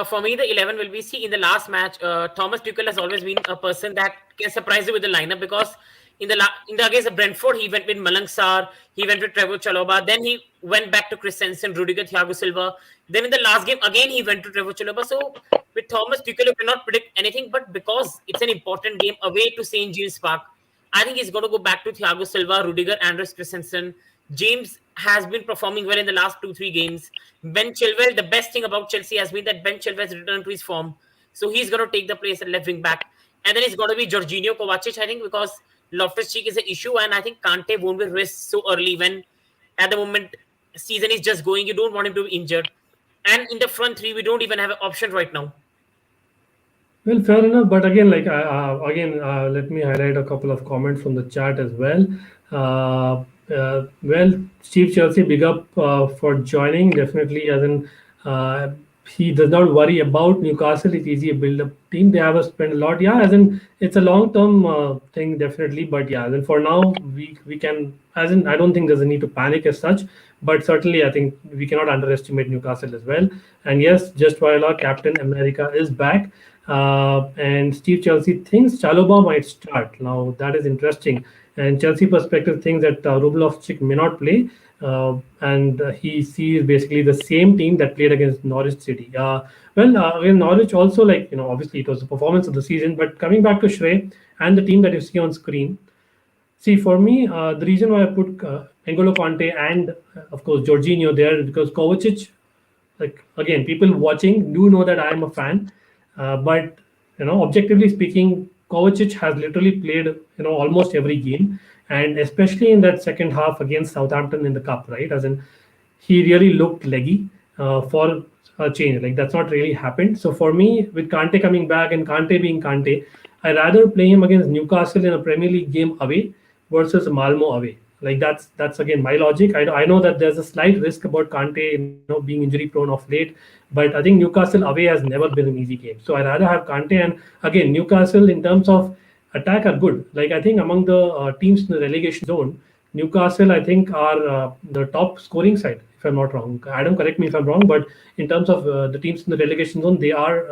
For me, the 11 will be, see, in the last match, Thomas Tuchel has always been a person that can surprise you with the lineup, because in the against the Brentford, he went with Malang Sarr, he went with Trevor Chalobah, then he went back to Christensen, Rudiger, Thiago Silva. Then in the last game, again, he went to Trevor Chalobah. So with Thomas Tuchel, you cannot predict anything, but because it's an important game away to St. James Park, I think he's going to go back to Thiago Silva, Rudiger, Andres Christensen. James has been performing well in the last 2-3 games. Ben Chilwell, the best thing about Chelsea has been that Ben Chilwell has returned to his form. So he's going to take the place at left wing back. And then it's going to be Jorginho Kovacic, I think, because Loftus-Cheek is an issue. And I think Kante won't be risked so early when, at the moment, season is just going. You don't want him to be injured. And in the front three, we don't even have an option right now. Well, fair enough. But again, let me highlight a couple of comments from the chat as well. Well, Steve Chelsea, big up for joining. Definitely, as in, he does not worry about Newcastle. It's easy a build-up team. They have spent a lot. Yeah, as in, it's a long-term thing, definitely. But yeah, then for now, we can, as in, I don't think there's a need to panic as such. But certainly, I think we cannot underestimate Newcastle as well. And yes, just while our Captain America is back, and Steve Chelsea thinks Chalobah might start. Now, that is interesting. And Chelsea perspective thinks that Loftus-Cheek may not play, and he sees basically the same team that played against Norwich City. Again, Norwich also, obviously it was the performance of the season, but coming back to Shrey and the team that you see on screen, see, for me, the reason why I put N'Golo Kante and, of course, Jorginho there is because Kovacic, again, people watching do know that I am a fan, but, objectively speaking, Kovacic has literally played, almost every game, and especially in that second half against Southampton in the cup, right? As in, he really looked leggy for a change. That's not really happened. So for me, with Kante coming back and Kante being Kante, I rather play him against Newcastle in a Premier League game away versus Malmo away. That's again my logic. I know that there's a slight risk about Kante, being injury prone of late, but I think Newcastle away has never been an easy game. So I rather have Kante, and again Newcastle in terms of attack are good. I think among the teams in the relegation zone, Newcastle I think are the top scoring side, if I'm not wrong. Adam, correct me if I'm wrong, but in terms of the teams in the relegation zone,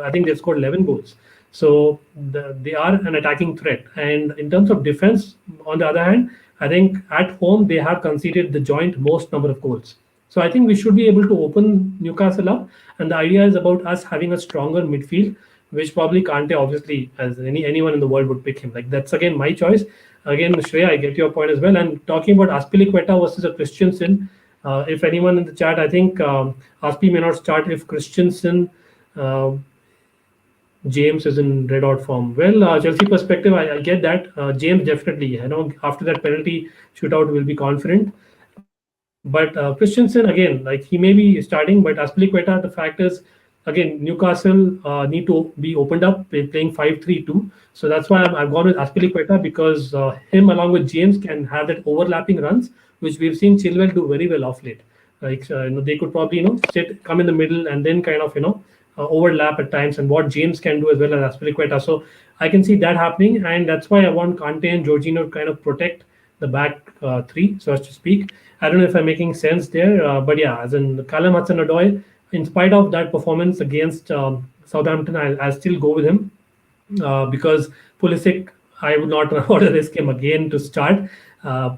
I think they've scored 11 goals. So they are an attacking threat. And in terms of defense, on the other hand, I think at home they have conceded the joint most number of goals. So I think we should be able to open Newcastle up. And the idea is about us having a stronger midfield, which probably Kante, obviously, as anyone in the world would pick him. That's again my choice. Again, Shreya, I get your point as well. And talking about Azpilicueta versus a Christensen, if anyone in the chat, I think Aspi may not start if Christensen, James is in red hot form. Well, Chelsea perspective, I get that. James definitely, after that penalty shootout, will be confident. But Christensen, again, he may be starting, but Azpilicueta, the fact is, again, Newcastle need to be opened up, playing 5-3-2. So that's why I've gone with Azpilicueta, because him along with James can have that overlapping runs, which we've seen Chilwell do very well off late. They could probably, come in the middle and then kind of, overlap at times, and what James can do as well as Azpilicueta. So I can see that happening, and that's why I want Kante and Jorginho to kind of protect the back three, so as to speak. I don't know if I'm making sense there, but yeah, as in Callum Hudson-Odoi, in spite of that performance against Southampton, I'll still go with him because Pulisic, I would not want to risk him again to start.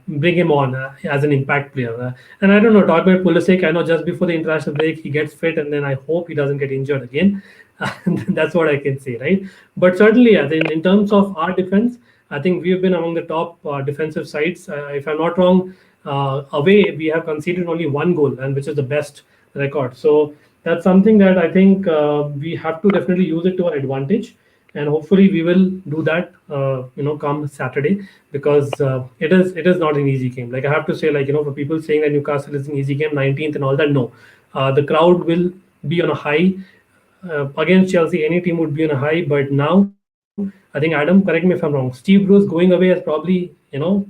Bring him on as an impact player. And I don't know, talk about Pulisic, I know just before the international break, he gets fit, and then I hope he doesn't get injured again. That's what I can say, right? But certainly, in terms of our defense, I think we've been among the top defensive sides. If I'm not wrong, away, we have conceded only one goal, and which is the best record. So that's something that I think we have to definitely use it to our advantage. And hopefully we will do that, come Saturday, because it is not an easy game. I have to say, for people saying that Newcastle is an easy game, 19th and all that, no. The crowd will be on a high. Against Chelsea, any team would be on a high. But now, I think, Adam, correct me if I'm wrong, Steve Bruce going away has probably,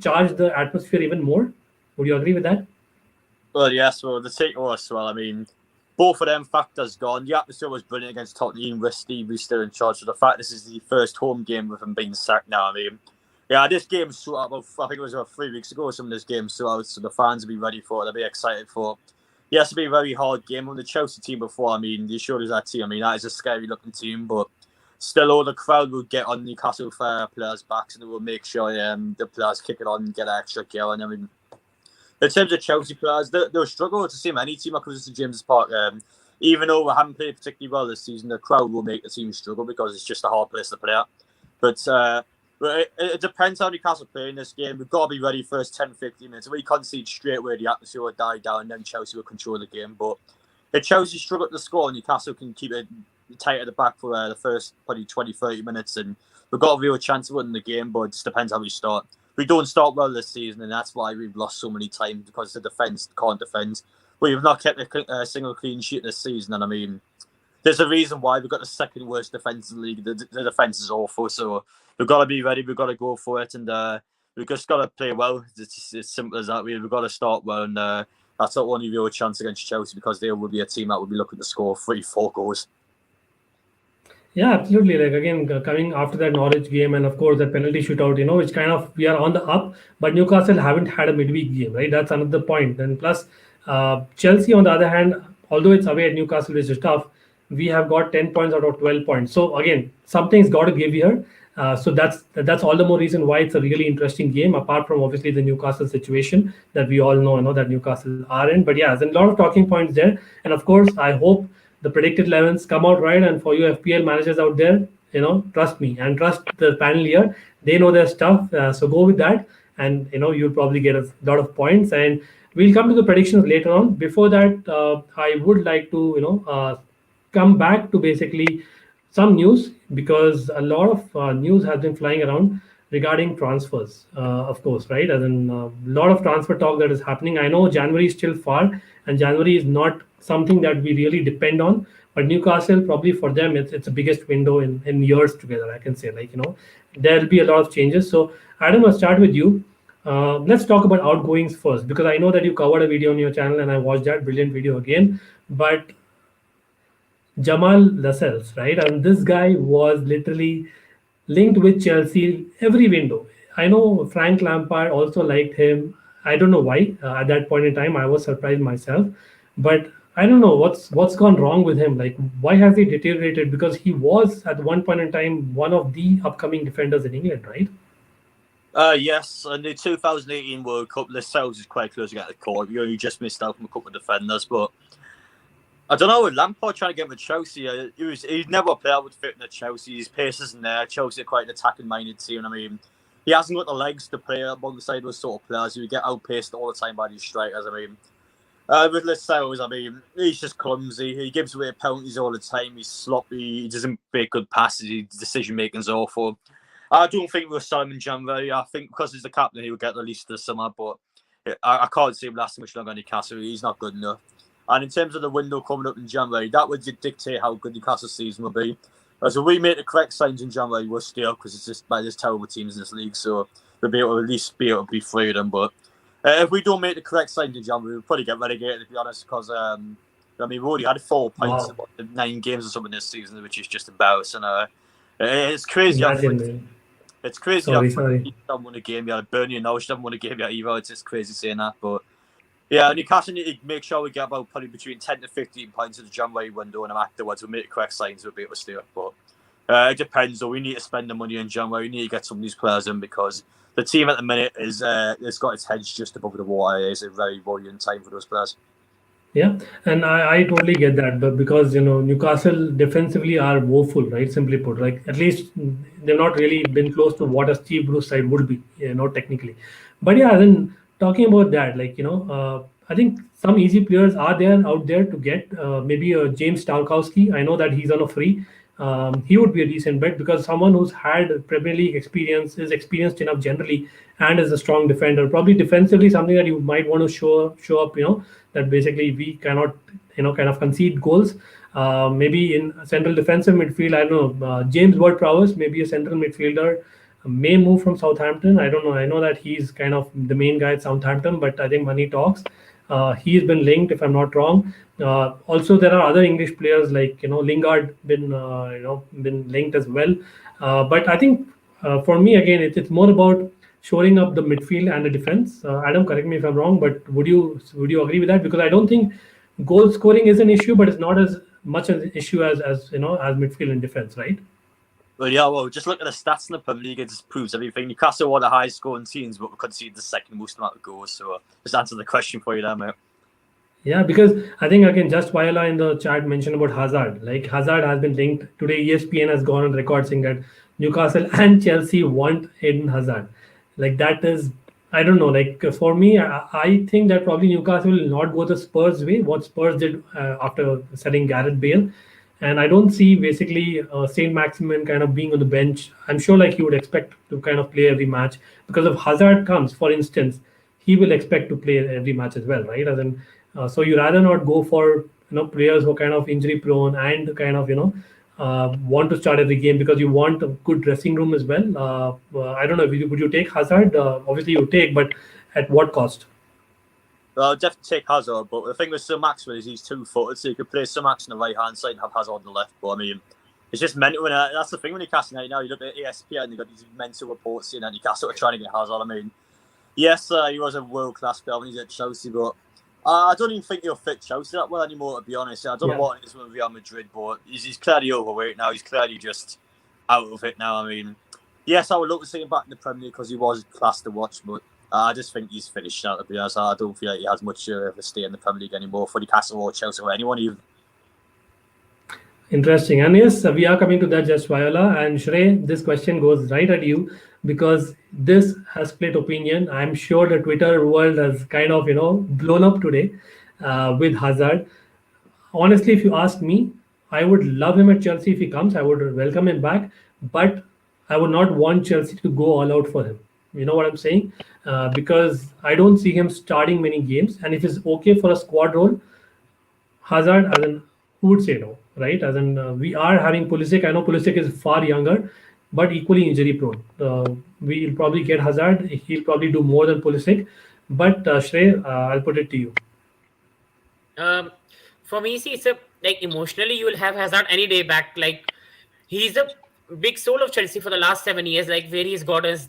charged the atmosphere even more. Would you agree with that? Well, yes, well, the take-away as well. I mean, both of them factors gone. The atmosphere was brilliant against Tottenham with Stevie still in charge. So the fact this is the first home game with him being sacked now, I mean, yeah, this game sold out. I think it was about 3 weeks ago. Some of this game sold out, so the fans will be ready for it. They'll be excited for it. Yeah, it's to be a very hard game. On the Chelsea team before, I mean, they showed us that team. I mean, that is a scary-looking team, but still, all the crowd will get on Newcastle players' backs, and they will make sure the players kick it on and get an extra gear. And I mean, in terms of Chelsea players, they'll struggle to see any team that comes to James Park. Even though we haven't played particularly well this season, the crowd will make the team struggle because it's just a hard place to play at. But it depends how Newcastle play in this game. We've got to be ready first 10, 15 minutes. If we concede straight away, the atmosphere will die down, and then Chelsea will control the game. But if Chelsea struggle to score, Newcastle can keep it tight at the back for the first probably 20, 30 minutes, and we've got a real chance of winning the game, but it just depends how we start. We don't start well this season, and that's why we've lost so many times, because the defence can't defend. We've not kept a single clean sheet this season, and I mean, there's a reason why we've got the second worst defence in the league. The defence is awful, so we've got to be ready, we've got to go for it, and we've just got to play well. It's as simple as that. We've got to start well, and that's our only real chance against Chelsea, because they will be a team that will be looking to score 3-4 goals. Yeah, absolutely. Like, again, coming after that Norwich game and of course that penalty shootout, which kind of, we are on the up, but Newcastle haven't had a midweek game, right? That's another point. And plus, Chelsea on the other hand, although it's away at Newcastle, which is tough, we have got 10 points out of 12 points. So again, something's got to give here. So that's all the more reason why it's a really interesting game, apart from obviously the Newcastle situation that we all know that Newcastle are in. But yeah, there's a lot of talking points there. And of course, I hope the predicted 11s come out right. And for you FPL managers out there, trust me and trust the panel here. They know their stuff. So go with that. And, you'll probably get a lot of points. And we'll come to the predictions later on. Before that, I would like to, come back to basically some news, because a lot of news has been flying around regarding transfers, of course, right? As in a lot of transfer talk that is happening. I know January is still far, and January is not something that we really depend on. But Newcastle, probably for them, it's the biggest window in years together. I can say, there'll be a lot of changes. So Adam, I'll start with you. Let's talk about outgoings first, because I know that you covered a video on your channel, and I watched that brilliant video again. But Jamal Lascelles, right? And this guy was literally linked with Chelsea every window. I know Frank Lampard also liked him. I don't know why. At that point in time, I was surprised myself. But I don't know what's gone wrong with him. Like, why has he deteriorated? Because he was at one point in time one of the upcoming defenders in England, right? Yes, and the 2018 World Cup, Lascelles is quite close to get the call. You just missed out from a couple of defenders, but I don't know, with Lampard trying to get with Chelsea, he's never a player would fit in at Chelsea. His pace isn't there. Chelsea are quite an attacking-minded team. I mean, he hasn't got the legs to play alongside those sort of players who get outpaced all the time by these strikers. I mean, with Lascelles, I mean, he's just clumsy. He gives away penalties all the time. He's sloppy. He doesn't make good passes. His decision-making's awful. I don't think we'll sell him in January. I think because he's the captain, he will get released this summer, but I can't see him lasting much longer in Newcastle. He's not good enough. And in terms of the window coming up in January, that would dictate how good Newcastle's season will be. As if we make the correct signs in January, we'll stay up, because it's just by there's terrible teams in this league, so we'll be able to at least be able to be free of them. But if we don't make the correct signs in January, we'll probably get relegated, to be honest, because I mean, we've already had 4 points in 9 games or something this season, which is just embarrassing. It's crazy. It's crazy. Sorry. You haven't won a game. You had Burnley and Norwich haven't won a game yet either. It's just crazy saying that, but yeah, Newcastle need to make sure we get about probably between 10 to 15 points in the January window, and afterwards we'll make the correct signs, we'll be able to stay up. But it depends, though. We need to spend the money in January. We need to get some of these players in, because the team at the minute is it's got its heads just above the water. It's a very worrying time for those players. Yeah, and I totally get that, but because Newcastle defensively are woeful, right? Simply put, like, at least they've not really been close to what a Steve Bruce side would be, technically. But yeah, then talking about that, I think some easy players are out there to get. Maybe James Tarkowski. I know that he's on a free. He would be a decent bet, because someone who's had Premier League experience, is experienced enough generally, and is a strong defender. Probably defensively, something that you might want to show up. That basically we cannot, kind of concede goals. Maybe in central defensive midfield, I don't know. James Ward-Prowse, maybe a central midfielder, may move from Southampton. I don't know. I know that he's kind of the main guy at Southampton, but I think money talks. He's been linked, if I'm not wrong. Also, there are other English players like Lingard been linked as well. But I think for me again, it's more about shoring up the midfield and the defense. Adam, correct me if I'm wrong, but would you agree with that? Because I don't think goal scoring is an issue, but it's not as much an issue as midfield and defense, right? Well, yeah, just look at the stats in the Premier League. It just proves everything. Newcastle were the highest scoring teams, but we conceded the second most amount of goals. So just answer the question for you there, mate. Yeah, because I think again, just Viola in the chat mentioned about Hazard. Like Hazard has been linked today. ESPN has gone on record saying that Newcastle and Chelsea want Eden Hazard. Like that is, I don't know. Like for me, I think that probably Newcastle will not go the Spurs way. What Spurs did after selling Gareth Bale, and I don't see basically Saint-Maximin kind of being on the bench. I'm sure like he would expect to kind of play every match because if Hazard comes, for instance, he will expect to play every match as well, right? As in, so you rather not go for players who are kind of injury prone and kind of want to start every game because you want a good dressing room as well. I don't know. Would you take Hazard? Obviously you take, but at what cost? Well, I'll definitely take Hazard, but the thing with Saint-Maximin is he's 2-footed, so you could play Saint-Maximin on the right hand side and have Hazard on the left. But I mean, it's just mental. That's the thing when Newcastle now. You look at ESPN and they've got these mental reports saying that Newcastle are trying to get Hazard. I mean, yes, he was a world class player when he's at Chelsea, but I don't even think he'll fit Chelsea that well anymore, to be honest. I don't know what it is with Real Madrid, but he's clearly overweight now. He's clearly just out of it now. I mean, yes, I would love to see him back in the Premier League because he was class to watch, but I just think he's finished now, to be honest. I don't feel like he has much of a stay in the Premier League anymore for Newcastle or Chelsea or anyone even. Interesting. And yes, we are coming to that, just Viola. And Shrey, this question goes right at you because this has split opinion. I'm sure the Twitter world has kind of, blown up today with Hazard. Honestly, if you ask me, I would love him at Chelsea if he comes. I would welcome him back. But I would not want Chelsea to go all out for him. You know what I'm saying? Because I don't see him starting many games. And if it's okay for a squad role, Hazard, as in, who would say no, right? As in, we are having Pulisic. I know Pulisic is far younger, but equally injury prone. We'll probably get Hazard. He'll probably do more than Pulisic. But Shrey, I'll put it to you. For me, see, it's emotionally, you will have Hazard any day back. Like, he's the big soul of Chelsea for the last 7 years. Like, where he's got us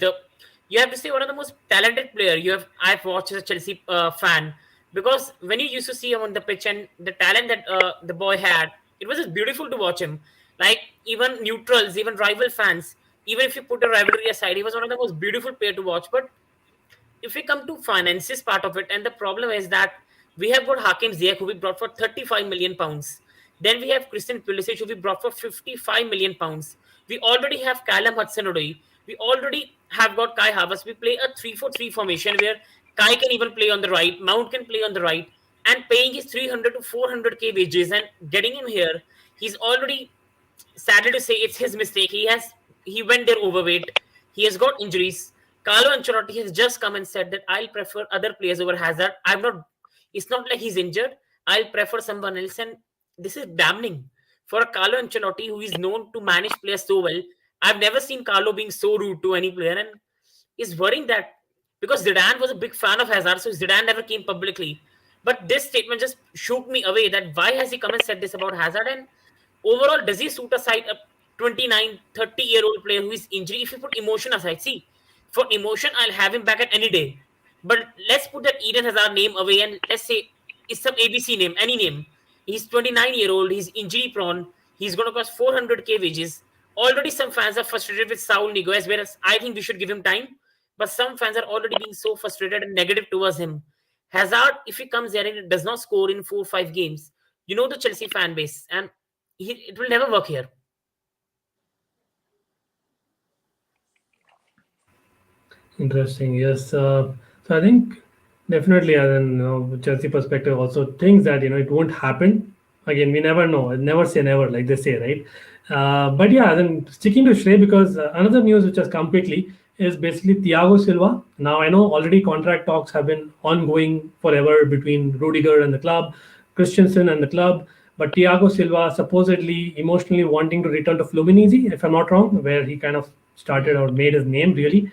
you have to say one of the most talented player I've watched as a Chelsea fan, because when you used to see him on the pitch and the talent that the boy had, it was just beautiful to watch him. Like, even neutrals, even rival fans, even if you put a rivalry aside, he was one of the most beautiful player to watch. But if we come to finances part of it, and the problem is that we have got Hakim Ziyech, who we brought for 35 million pounds. Then we have Christian Pulisic, who we brought for 55 million pounds. We already have Callum Hudson-Odoi. We already have got Kai Havertz. We play a 3-4-3 formation where Kai can even play on the right, Mount can play on the right, and paying his 300 to 400k wages and getting him here, he's already, sadly to say, it's his mistake. He went there overweight. He has got injuries. Carlo Ancelotti has just come and said that I'll prefer other players over Hazard. It's not like he's injured. I'll prefer someone else, and this is damning for a Carlo Ancelotti who is known to manage players so well. I've never seen Carlo being so rude to any player, and is worrying that because Zidane was a big fan of Hazard, so Zidane never came publicly. But this statement just shook me away that why has he come and said this about Hazard? And overall, does he suit aside a 29, 30-year-old player who is injured? If you put emotion aside, see, for emotion, I'll have him back at any day. But let's put that Eden Hazard name away and let's say it's some ABC name, any name. He's 29-year-old, he's injury prone, he's going to cost 400k wages. Already some fans are frustrated with Saul Niguez, whereas I think we should give him time. But some fans are already being so frustrated and negative towards him. Hazard, if he comes there and does not score in 4 or 5 games, you know the Chelsea fan base, and it will never work here. Interesting. Yes. So I think definitely, as in Chelsea perspective, also thinks that it won't happen. Again, we never know. Never say never, like they say, right? But yeah, then sticking to Shrey, because another news which has come quickly is basically Thiago Silva. Now I know already contract talks have been ongoing forever between Rudiger and the club, Christensen and the club. But Thiago Silva supposedly emotionally wanting to return to Fluminense, if I'm not wrong, where he kind of started or made his name really.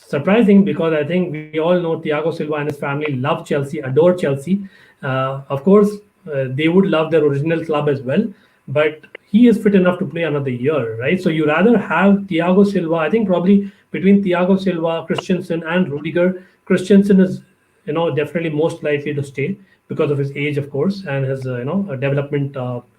surprising because I think we all know Thiago Silva and his family love Chelsea, adore Chelsea. Of course, they would love their original club as well, but he is fit enough to play another year, right? So you rather have Thiago Silva. I think probably between Thiago Silva, Christensen, and Rudiger, Christensen is definitely most likely to stay because of his age, of course, and his development.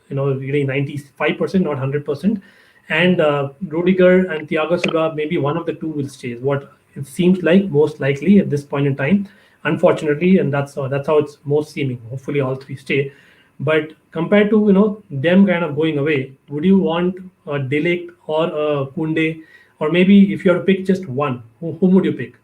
Really 95%, not 100%. And Rudiger and Thiago Silva, maybe one of the two will stay. Is what it seems like most likely at this point in time. Unfortunately, and that's how it's most seeming. Hopefully, all three stay. But compared to them kind of going away, would you want a Delict or a Kunde, or maybe if you have to pick just one, whom would you pick?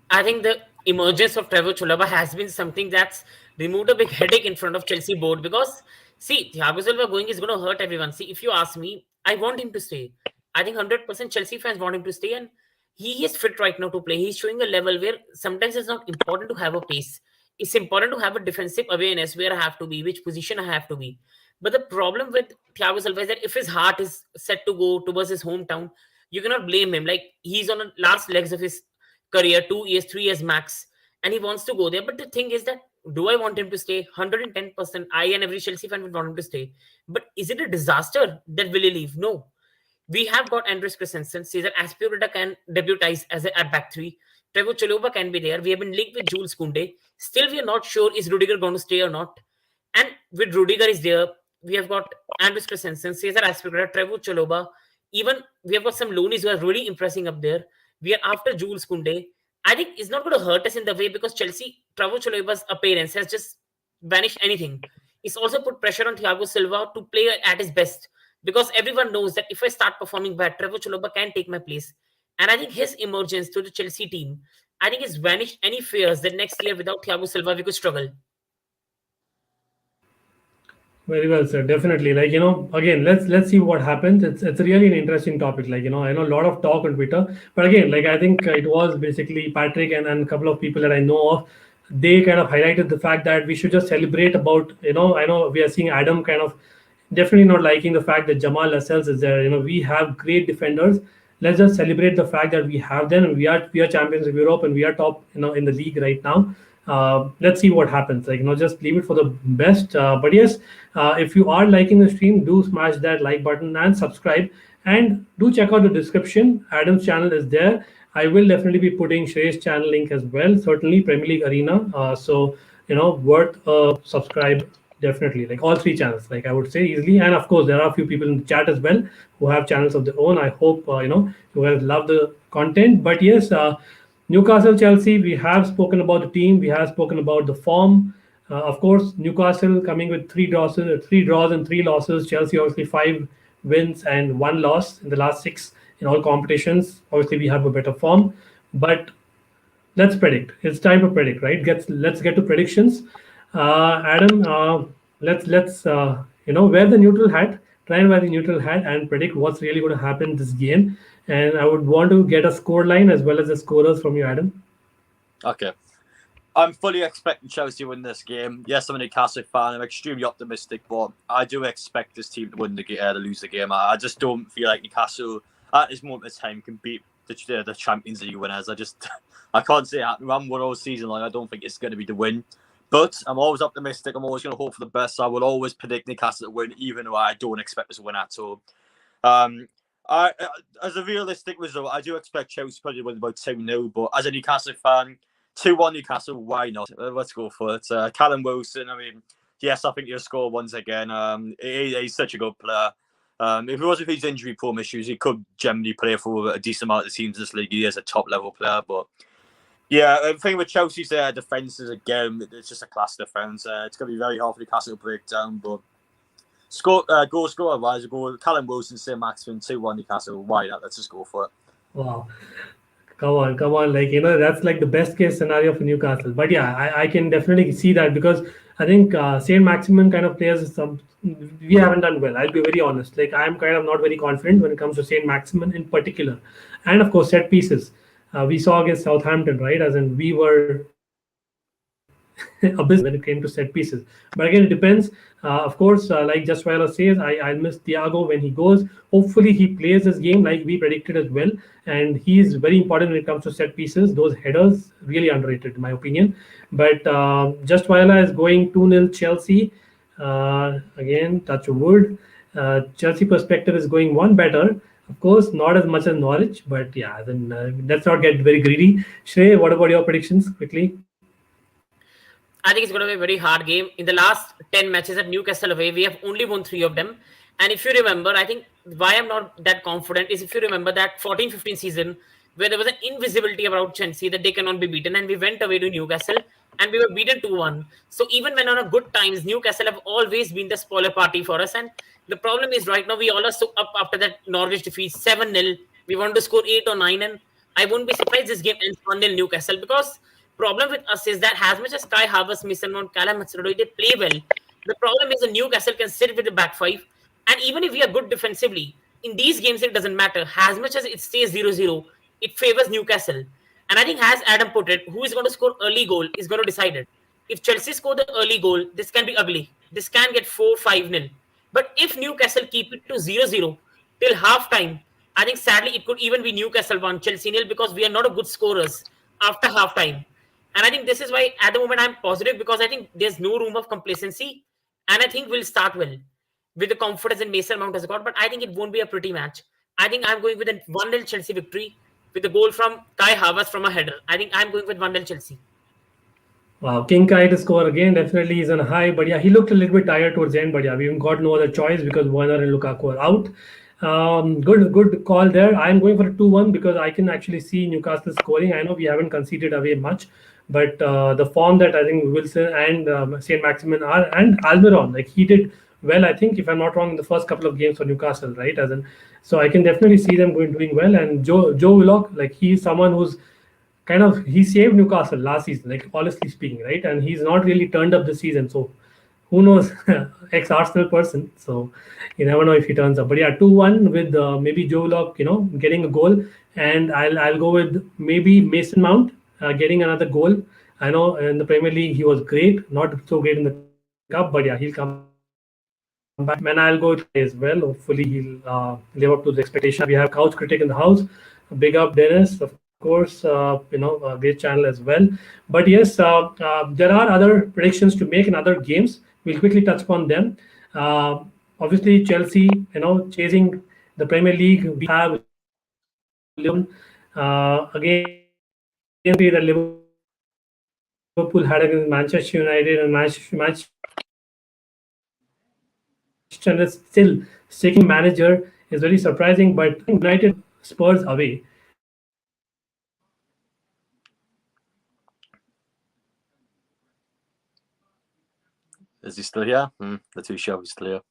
I think the emergence of Trevor Chalobah has been something that's removed a big headache in front of Chelsea board because, see, Thiago Silva going is going to hurt everyone. See, if you ask me, I want him to stay. I think 100% Chelsea fans want him to stay, and he is fit right now to play. He's showing a level where sometimes it's not important to have a pace. It's important to have a defensive awareness where I have to be, which position I have to be. But the problem with Thiago Silva is that if his heart is set to go towards his hometown, you cannot blame him. Like, he's on the last legs of his career, 2 years, 3 years max, and he wants to go there. But the thing is that, do I want him to stay? 110%. I and every Chelsea fan would want him to stay. But is it a disaster that will he leave? No. We have got Andres Christensen. Cesar Azpilicueta can debutize as at back three. Trevor Chalobah can be there. We have been linked with Jules Koundé. Still, we are not sure is Rudiger going to stay or not. And with Rudiger is there, we have got Andres Christensen, Cesar Azpilicueta, Trevor Chalobah. Even we have got some loanies who are really impressing up there. We are after Jules Koundé. I think it's not going to hurt us in the way because Chelsea, Trevor Chalobah's appearance has just banished anything. It's also put pressure on Thiago Silva to play at his best because everyone knows that if I start performing bad, Trevor Chalobah can take my place. And I think his emergence to the Chelsea team, I think it's vanished any fears that next year without Thiago Silva we could struggle. Very well, sir. Definitely. Like, again, let's see what happens. It's really an interesting topic. Like, I know a lot of talk on Twitter, but again, like I think it was basically Patrick and a couple of people that I know of. They kind of highlighted the fact that we should just celebrate about, I know we are seeing Adam kind of definitely not liking the fact that Jamal Lascelles is there. We have great defenders. Let's just celebrate the fact that we have them. And we are champions of Europe and we are top, in the league right now. Let's see what happens. Like, just leave it for the best. But yes, if you are liking the stream, do smash that like button and subscribe. And do check out the description. Adam's channel is there. I will definitely be putting Shrey's channel link as well. Certainly, Premier League Arena. So, worth a subscribe. Definitely, like all three channels, like I would say easily. And of course, there are a few people in the chat as well who have channels of their own. I hope, you guys love the content. But yes, Newcastle Chelsea, we have spoken about the team, we have spoken about the form. Of course, Newcastle coming with three draws and three losses. Chelsea obviously 5 wins and 1 loss in the last 6 in all competitions. Obviously, we have a better form, but let's predict. It's time to predict, right? Let's get to predictions. Adam, let's wear the neutral hat. Try and wear the neutral hat and predict what's really going to happen in this game. And I would want to get a score line as well as the scorers from you, Adam. Okay. I'm fully expecting Chelsea to win this game. Yes, I'm a Newcastle fan. I'm extremely optimistic, but I do expect this team to lose the game. I just don't feel like Newcastle at this moment in time can beat the Champions League winners. I can't say that. I'm one all season long. I don't think it's going to be the win. But I'm always optimistic. I'm always going to hope for the best. I will always predict Newcastle to win, even though I don't expect us to win at all. As a realistic result, I do expect Chelsea probably to win about 2-0. But as a Newcastle fan, 2-1 Newcastle, why not? Let's go for it. Callum Wilson, yes, I think he'll score once again. He's such a good player. If it wasn't for his injury-prone issues, he could generally play for a decent amount of teams in this league. He is a top-level player, but... Yeah, the thing with Chelsea's defence is, again, it's just a class defence. It's going to be very hard for Newcastle to break down, but goal scorer-wise, Callum Wilson, Saint-Maximin, 2-1 Newcastle. Why not? Let's just go for it. Wow. Come on. Like, that's like the best-case scenario for Newcastle. But yeah, I can definitely see that because I think Saint-Maximin kind of players, we haven't done well. I'll be very honest. Like, I'm kind of not very confident when it comes to Saint-Maximin in particular. And, of course, set pieces. We saw against Southampton, right? As in we were abyss when it came to set pieces. But again, it depends. Of course, like Just Viola says, I'll miss Thiago when he goes. Hopefully, he plays his game like we predicted as well. And he is very important when it comes to set pieces. Those headers, really underrated, in my opinion. But Just Viola is going 2-0 Chelsea. Again, touch of wood. Chelsea perspective is going one better. Of course, not as much as Norwich, but yeah, then let's not get very greedy. Shrey, what about your predictions quickly? I think it's going to be a very hard game. In the last 10 matches at Newcastle away, we have only won 3 of them. And if you remember, I think why I'm not that confident is if you remember that 14-15 season where there was an invisibility about Chelsea that they cannot be beaten. And we went away to Newcastle and we were beaten 2-1. So even when on a good times, Newcastle have always been the spoiler party for us. And the problem is right now we all are so up after that Norwich defeat 7-0. We want to score 8 or 9. And I won't be surprised this game ends 1-0 Newcastle because problem with us is that as much as Kai Havertz, Mason Mount, Callum Hudson-Odoi, they play well. The problem is the Newcastle can sit with the back five. And even if we are good defensively, in these games, it doesn't matter. As much as it stays 0-0, it favors Newcastle. And I think as Adam put it, who is going to score early goal is going to decide it. If Chelsea score the early goal, this can be ugly. This can get 4-5-0. But if Newcastle keep it to 0-0 till half-time, I think sadly it could even be Newcastle 1, Chelsea 0 because we are not a good scorers after half-time. And I think this is why at the moment I'm positive because I think there's no room of complacency. And I think we'll start well with the confidence in Mason Mount has got. But I think it won't be a pretty match. I think I'm going with a 1-0 Chelsea victory with a goal from Kai Havertz from a header. I think I'm going with 1-0 Chelsea. Wow, King Kai to score again. Definitely he's on a high. But yeah, he looked a little bit tired towards the end. But yeah, we even got no other choice because Werner and Lukaku are out. Good call there. I'm going for a 2-1 because I can actually see Newcastle scoring. I know we haven't conceded away much. But the form that I think Wilson and Saint-Maximin are, and Almiron, like he did well, I think, if I'm not wrong, in the first couple of games for Newcastle, right? So I can definitely see them doing well. And Joe Willock, like he's someone who's he saved Newcastle last season, like honestly speaking, right? And he's not really turned up this season. So who knows, ex-Arsenal person. So you never know if he turns up. But yeah, 2-1 with maybe Joe Willock, getting a goal. And I'll go with maybe Mason Mount getting another goal. I know in the Premier League he was great, not so great in the Cup, but yeah, he'll come back. And I'll go with as well. Hopefully he'll live up to the expectation. We have Couch Critic in the house. Big up Dennis, of course, a great channel as well. But yes, there are other predictions to make in other games. We'll quickly touch upon them. Obviously, Chelsea, chasing the Premier League. We have again that Liverpool had against Manchester United and Manchester is still sticking manager is very surprising. But United Spurs away. Is he still here? The two show is still here.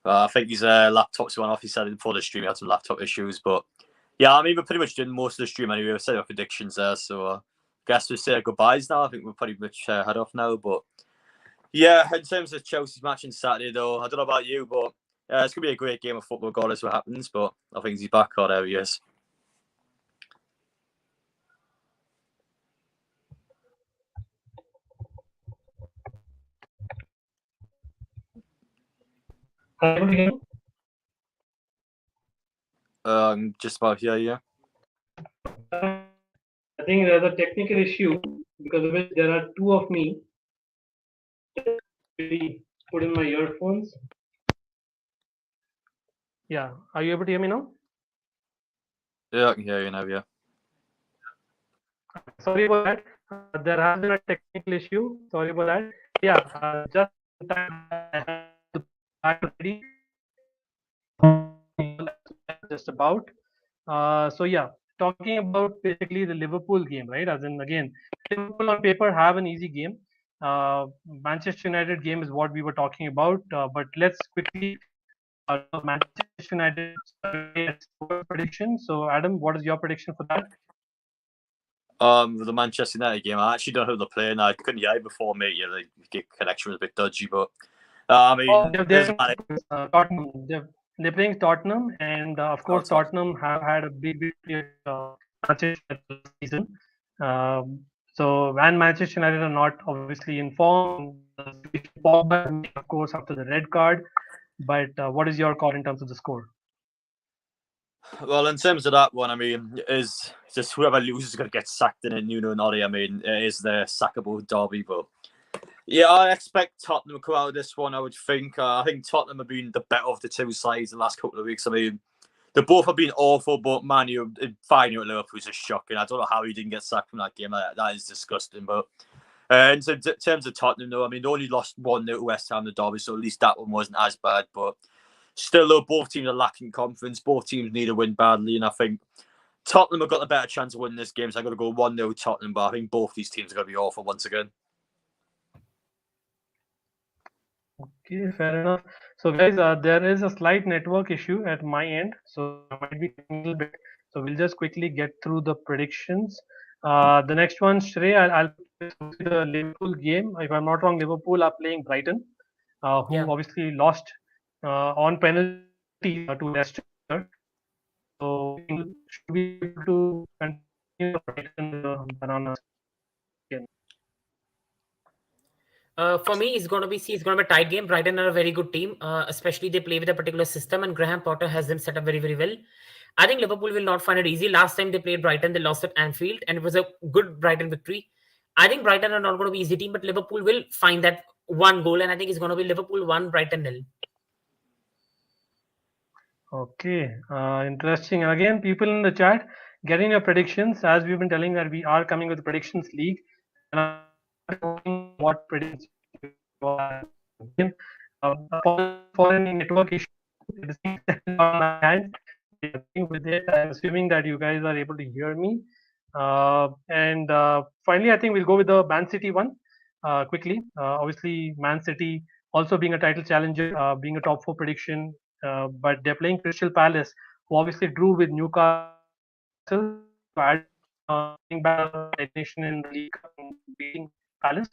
I think his laptop's went off. He said before the stream he had some laptop issues. But yeah, I mean, we're pretty much doing most of the stream anyway. We've said our predictions there. So I guess we'll say goodbyes now. I think we're pretty much head off now. But yeah, in terms of Chelsea's match on Saturday, though, I don't know about you, but it's going to be a great game of football regardless of what happens. But I think he's back. Oh, there he is. Just about here, yeah. I think there's a technical issue because of which there are two of me. Put in my earphones. Yeah, are you able to hear me now? Yeah, I can hear you now, yeah. Sorry about that. There has been a technical issue. Sorry about that. Yeah, just ready. Just about. So yeah, talking about basically the Liverpool game, right? As in again, Liverpool on paper have an easy game. Manchester United game is what we were talking about. But let's quickly Manchester United prediction. So Adam, what is your prediction for that? The Manchester United game, I actually don't know who they're playing. I couldn't hear before, mate. Yeah, the connection was a bit dodgy, but I mean, Tottenham. They're playing Tottenham, and of course, Tottenham have had a big victory Manchester United last season. So, and Manchester United are not obviously informed the situation Pogba has made, of course, after the red card. But what is your call in terms of the score? Well, in terms of that one, I mean, it is just whoever loses is going to get sacked in it, not. I mean, it is the sackable derby, but yeah, I expect Tottenham to come out of this one. I think Tottenham have been the better of the two sides the last couple of weeks. I mean, they both have been awful, but Man U, 5-0 at Liverpool is just shocking. I don't know how he didn't get sacked from that game. That is disgusting. But in terms of Tottenham, though, I mean, they only lost 1-0 to West Ham in the derby, so at least that one wasn't as bad. But still, though, both teams are lacking confidence. Both teams need a win badly, and I think Tottenham have got a better chance of winning this game. So I'm going to go 1-0 Tottenham, but I think both these teams are going to be awful once again. Okay, fair enough. So, guys, there is a slight network issue at my end, so I might be taking a little bit. So, we'll just quickly get through the predictions. The next one, Shrey, I'll put the Liverpool game. If I'm not wrong, Liverpool are playing Brighton, who obviously lost on penalty to Leicester. So, should be able to continue Brighton bananas again. For me, it's going to be a tight game. Brighton are a very good team, especially they play with a particular system, and Graham Potter has them set up very, very well. I think Liverpool will not find it easy. Last time they played Brighton, they lost at Anfield, and it was a good Brighton victory. I think Brighton are not going to be easy team, but Liverpool will find that one goal, and I think it's going to be Liverpool 1, Brighton 0. Okay, interesting. And again, people in the chat, getting your predictions. As we've been telling that we are coming with the predictions league, and I'm what predictions you are. For any network issue, it is on my hand. With it, I'm assuming that you guys are able to hear me. And finally, I think we'll go with the Man City one quickly. Obviously, Man City also being a title challenger, being a top 4 prediction, but they're playing Crystal Palace, who obviously drew with Newcastle, being back nation in the league, beating Palace.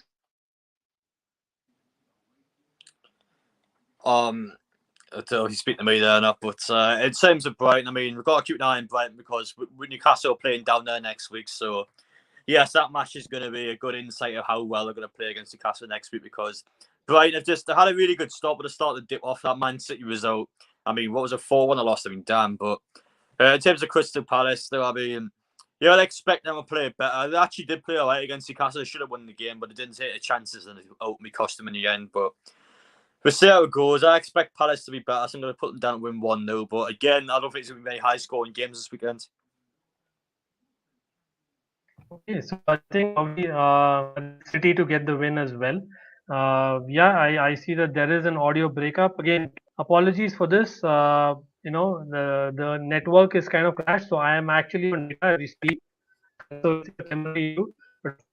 He's speaking to me there enough, but in terms of Brighton, I mean, we've got to keep an eye on Brighton because with Newcastle playing down there next week, so yes, that match is going to be a good insight of how well they're going to play against Newcastle next week because Brighton they had a really good start, but they started to dip off that ManCity result. I mean, what was a 4-1 I lost? I mean, damn. But in terms of Crystal Palace, though, I mean, yeah, I expect them to play better. They actually did play all right against Newcastle. They should have won the game, but they didn't take the chances and it ultimately cost them in the end. But we'll see how it goes. I expect Palace to be better, so I'm going to put them down and win 1-0. But again, I don't think it's going to be very high-scoring games this weekend. Okay, so I think probably City to get the win as well. Yeah, I see that there is an audio breakup. Again, apologies for this. The network is kind of crashed, so I am actually on data as we speak. So it's a temporary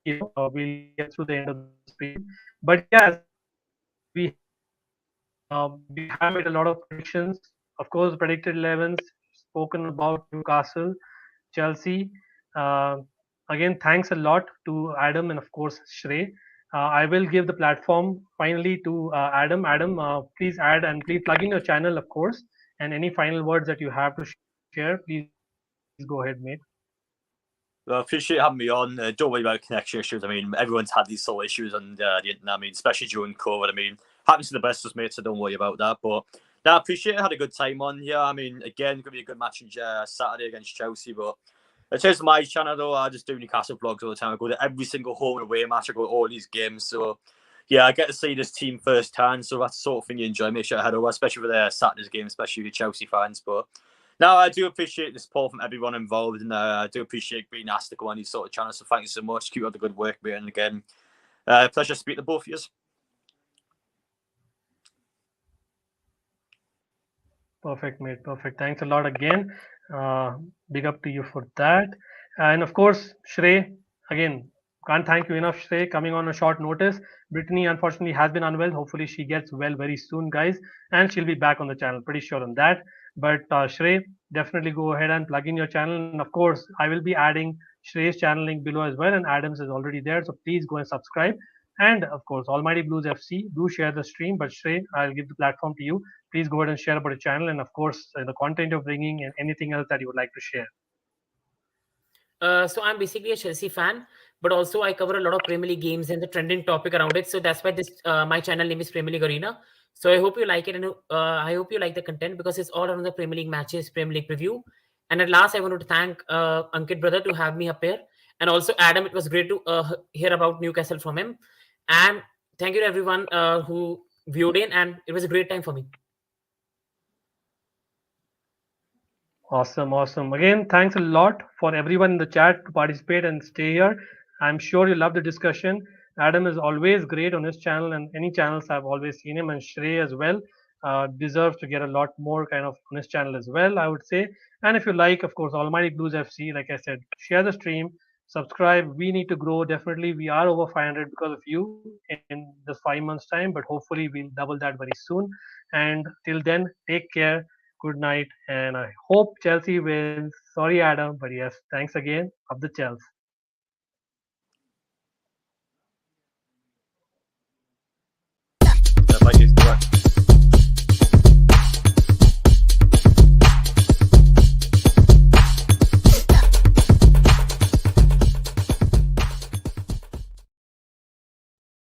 issue, but we'll get through the end of the stream. But yeah, we have made a lot of predictions. Of course, predicted 11s, spoken about Newcastle, Chelsea. Again, thanks a lot to Adam and of course Shrey. I will give the platform finally to Adam. Adam, please add and please plug in your channel, of course, and any final words that you have to share, please go ahead, mate. Well, I appreciate having me on. Don't worry about connection issues. I mean, everyone's had these sort of issues on the internet. I mean, especially during COVID. I mean, happens to the best of us, mate, so don't worry about that. But no, I appreciate it. I had a good time on here. I mean, again, going to be a good match on Saturday against Chelsea. But in terms of my channel, though, I just do Newcastle vlogs all the time. I go to every single home and away match. I go to all these games. So, yeah, I get to see this team firsthand. So that's the sort of thing you enjoy. Make sure I head over, especially for the Saturday's game, especially with Chelsea fans. But no, I do appreciate the support from everyone involved, and I do appreciate being asked to go on these sort of channels. So thank you so much. Keep up the good work, mate. And again, pleasure to speak to both of you. Perfect, mate. Perfect. Thanks a lot again. Big up to you for that. And of course, Shrey, again, can't thank you enough, Shrey, coming on a short notice. Brittany, unfortunately, has been unwell. Hopefully, she gets well very soon, guys. And she'll be back on the channel. Pretty sure on that. But Shrey, definitely go ahead and plug in your channel. And of course, I will be adding Shrey's channel link below as well. And Adam's is already there. So please go and subscribe. And of course, Almighty Blues FC, do share the stream. But Shrey, I'll give the platform to you. Please go ahead and share about the channel and of course the content you're bringing and anything else that you would like to share. So I'm basically a Chelsea fan, but also I cover a lot of Premier League games and the trending topic around it. So that's why this my channel name is Premier League Arena. So I hope you like it, and I hope you like the content because it's all around the Premier League matches, Premier League preview. And at last, I wanted to thank Ankit brother to have me up here, and also Adam. It was great to hear about Newcastle from him, and thank you to everyone who viewed in, and it was a great time for me. Awesome, awesome. Again, thanks a lot for everyone in the chat to participate and stay here. I'm sure you love the discussion. Adam is always great on his channel and any channels I've always seen him, and Shrey as well deserves to get a lot more kind of on his channel as well, I would say. And if you like, of course, Almighty Blues FC, like I said, share the stream, subscribe. We need to grow. Definitely, we are over 500 because of you in just 5 months' time, but hopefully, we'll double that very soon. And till then, take care, good night, and I hope Chelsea wins. Sorry, Adam, but yes, thanks again. Of the Chelsea. Thank you.